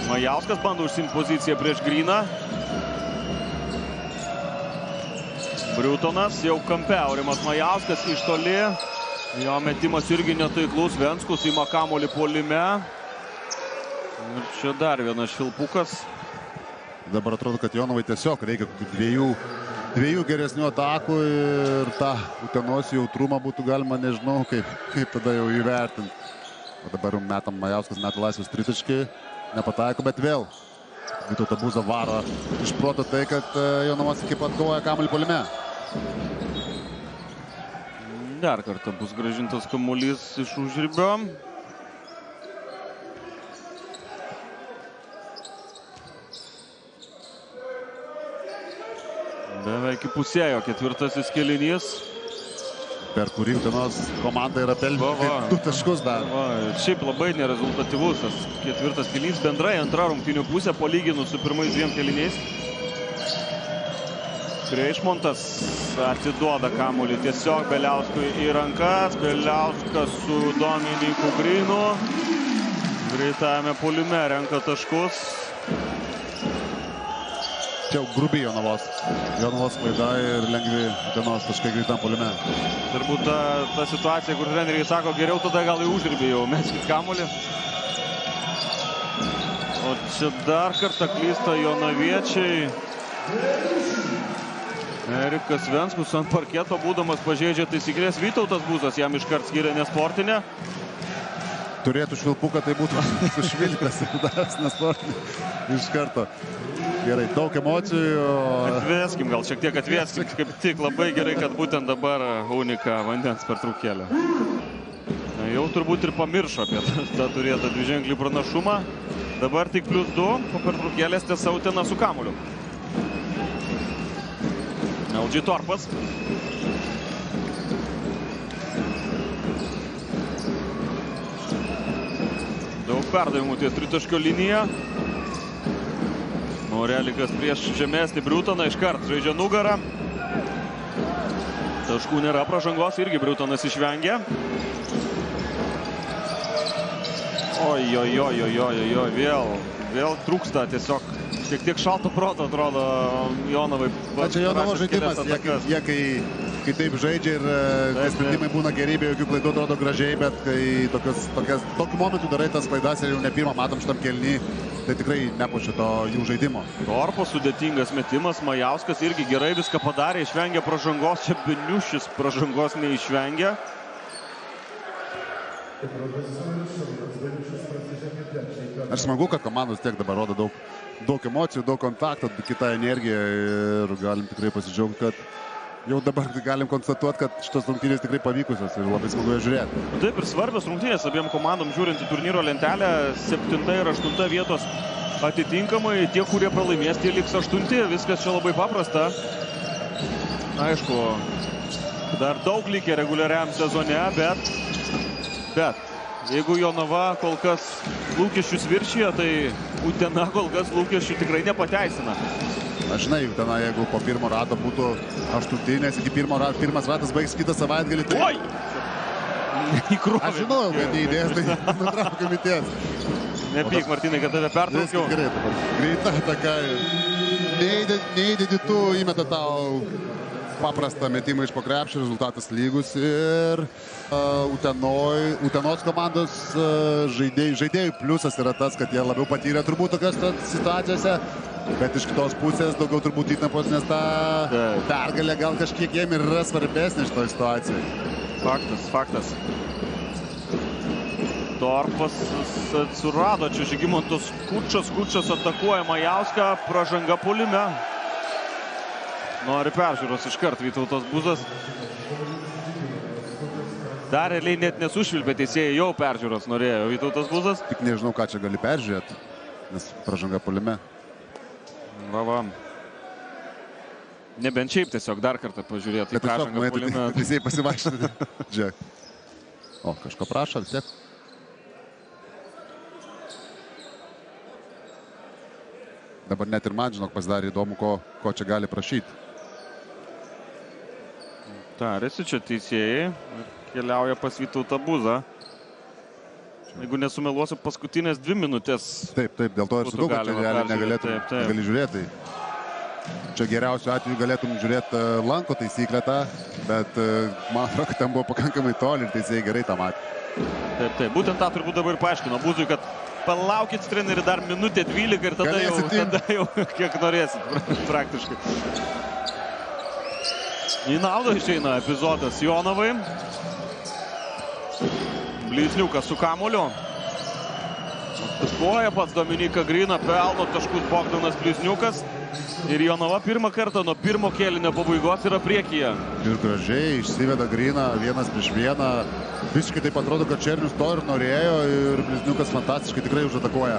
Majauskas bando užsimti poziciją prieš Gryną. Briutonas jau kampe, Aurimas Majauskas iš toli. Jo metimas irgi netaiklus, Venskus ima kamuolį puolime. Ir čia dar vienas švilpukas. Dabar atrodo, kad Jonavai tiesiog reikia dviejų geresnių atakų ir tą Utenos jautrumą būtų galima, nežinau, kaip tada jau įvertinti. O dabar metam Majauskas meta laisvės tritaškį, nepataiko, bet vėl Vytautą Buzą varo iš proto tai, kad Jonavos ekipa atkovoja kamuolį puolime. Dar kartą bus grąžintas kamuolys iš užribio. Beveik įpusėjo ketvirtasis kėlinys. Per kurį Utenos komanda yra pelnė 2 taškus dar. Šiaip labai nerezultatyvus tas ketvirtas kėlinys. Bendrai antra rungtynių pusė palyginus su pirmais 2 kėliniais. Kreišmontas atiduoda kamuolį tiesiog Bieliauskui į rankas. Bieliauskas su Dominiku Grynu. Greitajame puolime renka taškus. Čia jau grubiai Jonavos klaida ir lengvi Utenos taškai greitam puolime. Turbūt ta situacija, kur treneriai sako, geriau tada gal į užribį jau meskit kamuolį. O čia dar kartą klysta jonaviečiai. Erikas Venskus ant parketo būdamas pažeidžia taisyklės. Vytautas Buzas jam iškart skiria nesportinę. Turėtų švilpuką, tai būtų sušvilpęs ir davęs nesportinį iš karto. Gerai, daug emocijų. Atvėskim, gal šiek tiek atvėskim. Kaip tik labai gerai, kad būtent dabar Unika vandens pertraukėlė. Jau turbūt ir pamiršo apie tą turėtą dviženklį pranašumą. Dabar tik +2, po pertraukėlės tiesa Utena su kamuoliu. LG Torpas. Daug perdavimų ties tritaškio liniją. Morelikas prieš žemesnį Briutoną iškart žaidžia nugarą. Taškų nėra, pražangos irgi Briutonas išvengia. Oi, vėl trūksta tiesiog. Šiek tiek šalto proto atrodo Jonavai. Čia Jonavo žaidimas, jie kai taip žaidžia ir tie sprendimai būna geri, be jokių klaidų atrodo gražiai, bet kai tokiu momentu darai tas klaidas ir jau ne pirmą matom šitam kėlinį, tai tikrai nepučia to jų žaidimo. Torpo sudėtingas metimas, Majauskas irgi gerai viską padarė, išvengia pražangos, čia Beniušis pražangos neišvengia. Aš smagu, kad komandos tiek dabar rodo daug emocijų, daug kontakto, kita energija ir galim tikrai pasidžiaugti, kad jau dabar galim konstatuoti, kad šitos rungtynės tikrai pavykusios ir labai smagu jas žiūrėti. Taip ir svarbios rungtynės abiem komandom žiūrint į turnyro lentelę, 7 ir 8 vietos atitinkamai, tie, kurie pralaimės, tie liks 8, viskas čia labai paprasta. Aišku, dar daug likę reguliariam sezone, bet jeigu Jonava kol kas lūkesčius viršyje, tai Utena kol kas lūkesčių tikrai nepateisina. Aš žinai, Utena, jeigu po pirmo rato būtų 8, nes iki pirmas ratas baigs kitą savaitgalį, tai... Oi! Aš žinojau, kad neįdės, tai nutraukiam į ties. Nepyk, Martynai, kad tave pertraukiau. Gerai dabar. Greita ataka. Neįdėdi tu, įmeta tau paprastą metimą iš po krepšio, rezultatas lygus ir Utenos komandos žaidėjų pliusas yra tas, kad jie labiau patyrė turbūt tokios situacijose, bet iš kitos pusės daugiau turbūt įtampos, nes ta pergalė gal kažkiek jiem ir yra svarbesnė šitoje situacijoje. Faktas. Torpas surado čia Žygimantas Kučas atakuoja Majauską, pražanga puolime. Nori peržiūros iškart Vytautas Buzas. Dar realiai net nesušvilpė teisėjai, jau peržiūros norėjo Vytautas Buzas. Tik nežinau, ką čia gali peržiūrėti, nes pražanga puolime. Va. Nebent šiaip tiesiog dar kartą pažiūrėti į pražangą puolime. Teisėjai pasivaikščioti. O, kažko prašo, vis tiek. Dabar net ir man, žinok, pasidarė įdomu, ko čia gali prašyti. Tarėsi čia teisėjai ir keliauja pas Vytautą Buzą. Jeigu nesumeluosiu, paskutinės 2 minutės. Taip, dėl to ir sakau, kad čia negali žiūrėti. Čia geriausiu atveju galėtum žiūrėti lanko taisyklę tą, bet man atrodo, kad ten buvo pakankamai toli ir teisėjai gerai tą matė. Taip, būtent tą turbūt dabar ir paaiškino Buzui, kad palaukit treneri dar minutė 12 ir tada jau kiek norėsit praktiškai. Į naudą išeina epizodas Jonovai. Blizniukas su kamuoliu. Atpaskuoja pats Dominiką Gryną, pelno taškus Bogdanas Blizniukas. Ir Jonava pirmą kartą nuo pirmo kėlinio pabaigos yra priekyje. Ir gražiai išsiveda Gryną 1-1. Visiškai taip atrodo, kad Černius to ir norėjo ir Blizniukas fantastiškai tikrai užatakuoja.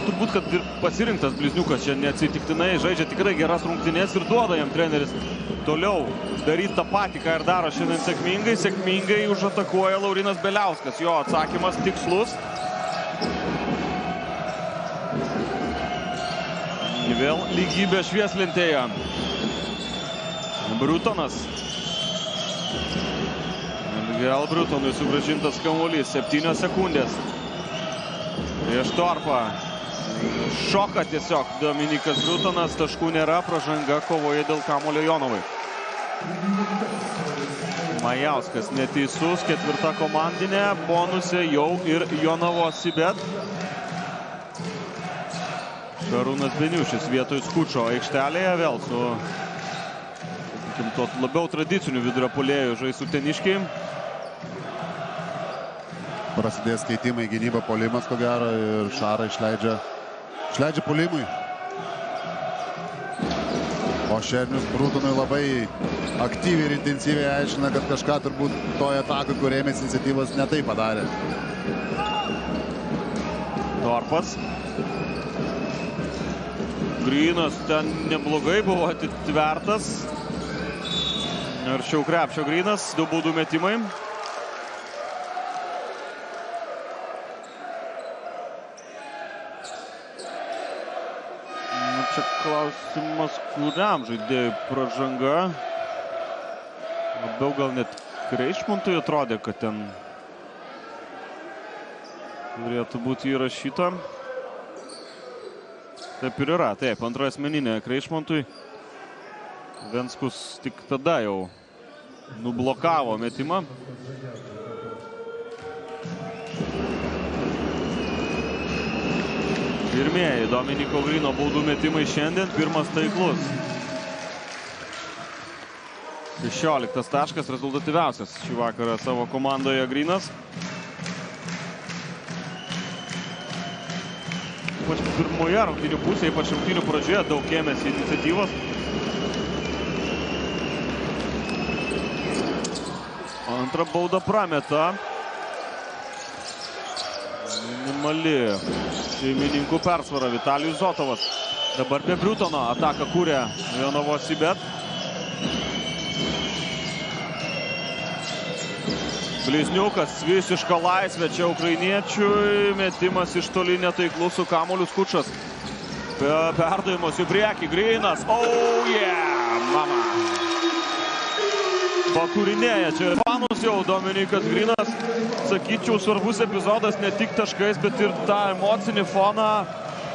Turbūt, kad ir pasirinktas Blizniukas čia neatsitiktinai žaidžia tikrai geras rungtynes ir duoda jam treneris toliau daryti tą patį, ką ir daro šiandien sėkmingai užatakuoja Laurinas Beliauskas. Jo atsakymas tikslus. Vėl lygybė švieslentėje. Brutonas. Vėl Brutonui sugrąžintas kamuolys. 7 sekundės. Prieš Torpą. Šoka tiesiog Dominikas Brutonas, taškų nėra, pražanga kovoje dėl kamuolio Jonovai. Majauskas neteisus, 4 komandinė, bonuse jau ir Jonavos Sibet. Šarūnas Beniušis vietoj Skučo aikštelėje, vėl su labiau tradiciniu vidurio puolėju žais uteniškiai. Prasidės keitimai, gynyba, puolimas ko gero ir Šarą išleidžia puolimui. O Šernius Brutonui labai aktyviai ir intensyviai aiškina, kad kažką turbūt toje atakoje, kur ėmėsi iniciatyvos, ne taip padarė. Torpas. Grynas ten neblogai buvo atitvertas. Arčiau krepšio Grynas, 2 baudų metimai. Čia klausimas, kuriam žaidėjui pražanga. Labiau gal net Kreišmontui atrodė, kad ten turėtų būti įrašyta. Taip ir yra, taip, antroji asmeninė Kreišmontui. Venskus tik tada jau nublokavo metimą. Pirmieji Dominiko Gryno baudų metimai šiandien, pirmas taiklus. 16 taškas, rezultatyviausias šį vakarą savo komandoje Grynas. Ypač pirmoje rungtynių pusėje, ypač rungtynių pradžioje daug ėmėsi iniciatyvos. Antrą baudą prameta. Minimali šeimininkų persvara Vitalijus Zotovas. Dabar be Brutono ataką kūrė Jonavos Sibet. Blizniukas visiška laisvė čia ukrainiečiui. Metimas iš toli netaiklus su kamuoliu Skučas. Perdavimas į priekį. Grynas. Oh yeah! Mama. Pakūrinėja čia fanus jau Dominikas Grynas. Sakyčiau, svarbus epizodas ne tik taškais, bet ir tą emocinį foną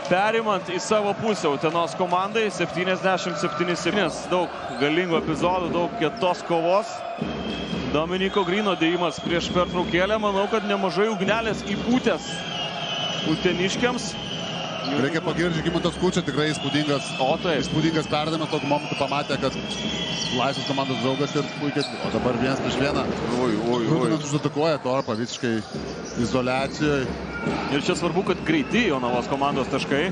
perimant į savo pusę Utenos komandai. 77-7. Daug galingų epizodų, daug kietos kovos. Dominiko Gryno dėjimas prieš pertraukėlę. Manau, kad nemažai ugnelės įpūtęs uteniškiams. Reikia pagirti Žygimantas Skučą, tikrai įspūdingas. O taip. Įspūdingas perdavimas, tokiu momentu pamatė, kad laisvas komandos draugas ir puikiai. O dabar 1-1. Brutonas užatakuoja Torpą visiškai izoliacijoje. Ir čia svarbu, kad greiti Jonavos komandos taškai.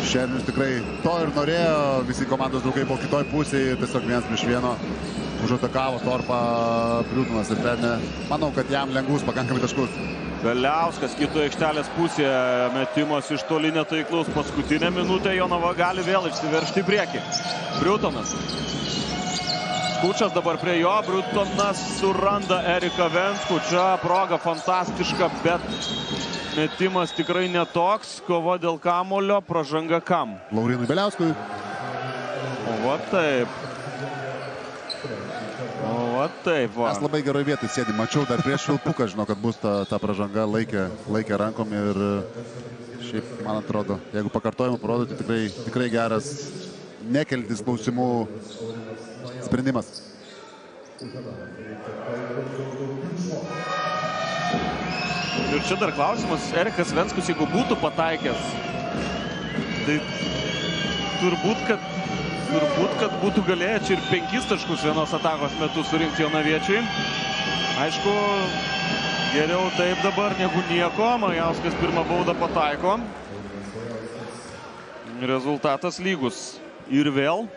Šernius tikrai to ir norėjo. Visi komandos draugai buvo kitoj pusėje. Tiesiog 1-1 užatakavo Torpą Brutonas ir pelnė. Manau, kad jam lengvus pakankamai taškus. Beliauskas kitoje aikštelės pusėje. Metimas iš toli netaiklus. Paskutinę minutę Jonava gali vėl išsiveržti į priekį. Brutonas. Skučas dabar prie jo. Brutonas suranda Eriką Venskų. Čia proga fantastiška, bet Metimas tikrai netoks, kova dėl kamulio, pražanga kam? Laurinui Beliauskui. O va taip. O va taip, va. Mes labai gerai vietoj sėdį. Mačiau dar prieš Vilpuką, žinau, kad bus ta pražanga, laikė rankom ir šiaip, man atrodo, jeigu pakartojimą parodo, tai tikrai geras, nekeltis klausimų sprendimas. Ir čia dar klausimas, Erikas Venskus, jeigu būtų pataikęs, tai turbūt, kad būtų galėję čia ir 5 taškus vienos atakos metu surinkti jonaviečiai. Aišku, geriau taip dabar negu nieko. Majauskas pirmą baudą pataiko. Rezultatas lygus. Ir vėl.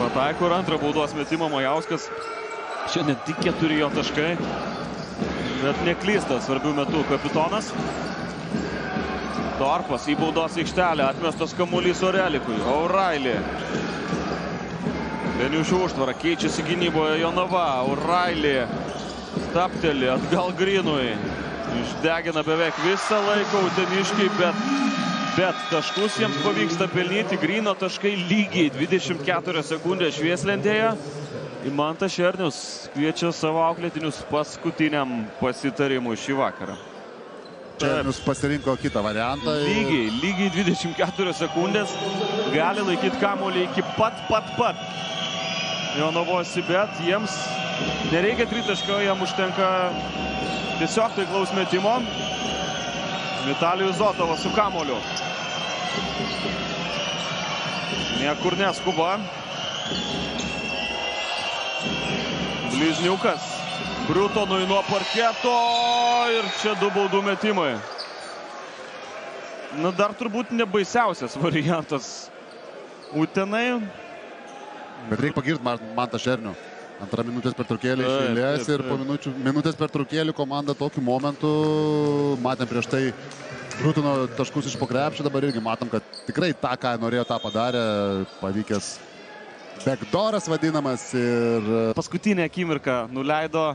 Pataiko ir antrą baudos metimą Majauskas. Šiandien tik 4 jo taškai. Bet neklysta svarbių metų kapitonas. Torpas į baudos aikštelę. Atmestas kamuolys Orelikui. O'Reilly. Beniušių užtvara. Keičiasi gynyboje Jonava. O'Reilly. Stapteli atgal Grynui. Išdegina beveik visą laiką uteniškiai, bet taškus jiems pavyksta pelnyti. Gryno taškai lygiai 24 sekundės švieslentėje. Imantas Šernius kviečia savo auklėtinius paskutiniam pasitarimui šį vakarą. Šernius pasirinko kitą variantą. Lygiai 24 sekundės. Gali laikyti kamuolį iki pat Jonavosi, bet jiems nereikia tritaškio, jam užtenka tiesiog taiklaus metimo. Vitalijus Zotovas su kamuoliu. Niekur neskuba. Blizniukas. Brutonui nuo parketo ir čia 2 baudų metimai. Na, dar turbūt nebaisiausias variantas Utenai. Bet reikia pagirti Mantą Šernių. Antrą minutės pertraukėlį iš eilės ir po minutės pertraukėlį komanda tokiu momentu, matėm prieš tai Brutono taškus iš po krepšio, dabar irgi matom, kad tikrai tą, ką norėjo, tą padarė, pavykęs backdooras vadinamas ir... Paskutinę akimirką nuleido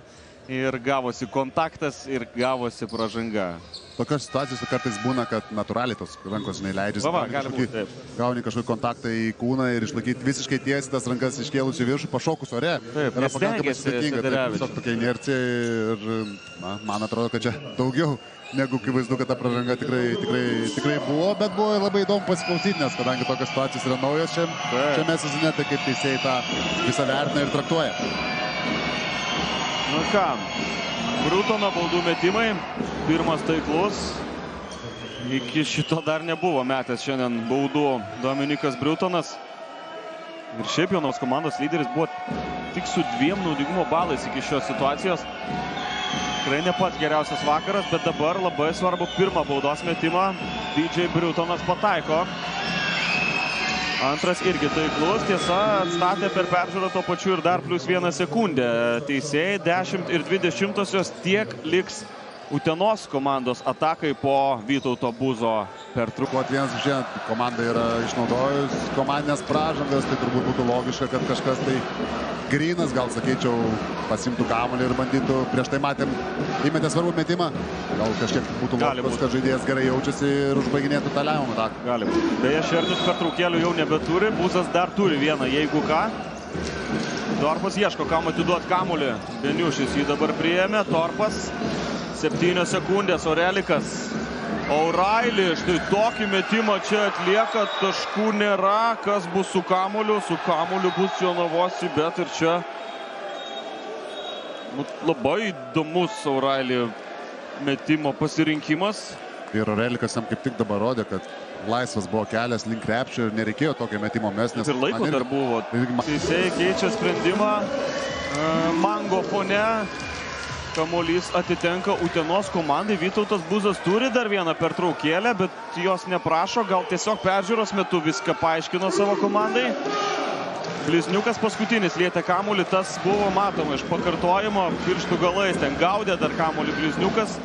ir gavosi kontaktas ir gavosi pražanga. Tokios situacijos kartais būna, kad natūraliai tos rankos neįleidžiasi. Gauni kažkokį kontaktą į kūną ir išlaikyti visiškai tiesiai tas rankas iškėlus į viršų, pašokus ore. Taip, yra pakankamai sudėtinga. Tiesiog tokia inercija ir man atrodo, kad čia daugiau negu akivaizdu, kad ta pražanga tikrai buvo, bet buvo labai įdomu pasiklausyti, nes kadangi tokios situacijos yra naujos šiame sezone, tai kaip teisėjai tą visą vertina ir traktuoja. Nu ką, Brutono baudų metimai, pirmas taiklus, iki šito dar nebuvo metęs šiandien baudų Dominikas Brutonas. Ir šiaip Jonavos komandos lyderis buvo tik su 2 naudingumo balais iki šios situacijos. Tikrai ne pats geriausias vakaras, bet dabar labai svarbu pirmą baudos metimą. DJ Brutonas pataiko. Antras irgi taiklus, tiesa, atstatė per peržiūrą to pačiu ir dar plus 1 sekundę. Teisėjai 10,20 tiek liks Utenos komandos atakai po Vytauto Buzo pertraukos. Vienas iš šiandien komanda yra išnaudojus komandinės pražangas, tai turbūt būtų logiška, kad kažkas tai Grynas, gal sakyčiau, pasimtų kamuolį ir bandytų, prieš tai matėm, įmetė svarbų metimą, gal kažkiek būtų logiškas, kad žaidėjas gerai jaučiasi ir užbaiginėtų tą lemiamą ataką. Gali būti. Beje, Šernius pertraukėlių jau nebeturi, Buzas dar turi vieną, jeigu ką. Torpas ieško, kam atiduoti kamuolį. Beniušis jį dabar priėmė, Torpas. 7 sekundės, Orelikas. O'Reilly, štai tokį metimą čia atlieka, taškų nėra, kas bus su kamuoliu bus Jonavosi, bet ir čia labai įdomus O'Reilly metimo pasirinkimas. Ir Orelikas jam kaip tik dabar rodė, kad laisvas buvo kelias link krepšio ir nereikėjo tokio metimo mes, nes... Ir laiko dar buvo. Teisėjai keičia sprendimą, Mango fone. Kamuolys atitenka Utenos komandai. Vytautas Buzas turi dar vieną pertraukėlę, bet jos neprašo. Gal tiesiog peržiūros metu viską paaiškino savo komandai. Blizniukas paskutinis lietė kamuolį. Tas buvo matoma iš pakartojimo. Pirštų galais ten gaudė dar kamuolį Blizniukas.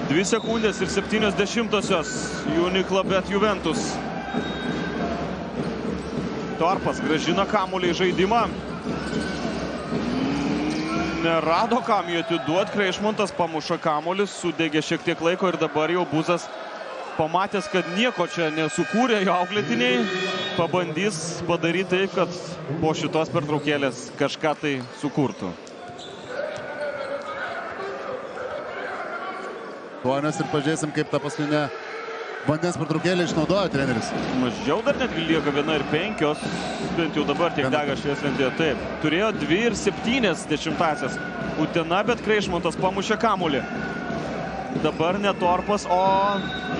2 sekundės ir 70-osios Uniklabet Juventus. Torpas grąžina kamuolį į žaidimą. Nerado kam jį atiduoti, Kreišmontas pamuša kamuolį, sudegė šiek tiek laiko ir dabar jau Buzas, pamatęs, kad nieko čia nesukūrė jo auklėtiniai, pabandys padaryti taip, kad po šitos pertraukėlės kažką tai sukurtų. Tuonis ir pažiūrėsim, kaip tą paskutinę vandens pertraukėlę išnaudojo treneris. Mažiau dar netgi lieka 1:05, bent jau dabar tiek dega švieslentėje. Taip, turėjo 2,7 Utena, bet Kreišmontas pamušė kamuolį. Dabar ne Torpas, o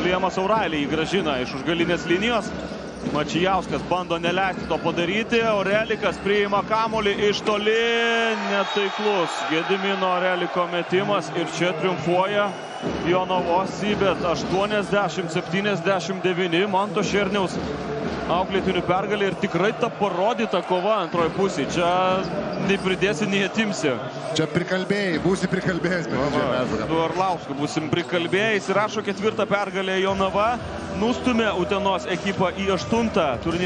Liamas Aurailį jį grąžina iš užgalinės linijos. Mačijauskas bando neleisti to padaryti, Aurelikas priima kamuolį iš toli, netaiklus Gedimino Aureliko metimas ir čia triumfuoja Jonavosi, bet 80-79 Manto Šerniaus auklėtinių pergalė ir tikrai ta parodyta kova antroji pusė. Čia nei pridėsi, nei atimsi. Čia prikalbėjai, būsi prikalbėjęs. Su Arlausku būsim prikalbėjai. Įsirašo 4. pergalę Jonava, nustumė Utenos ekipą į 8. turnyrą.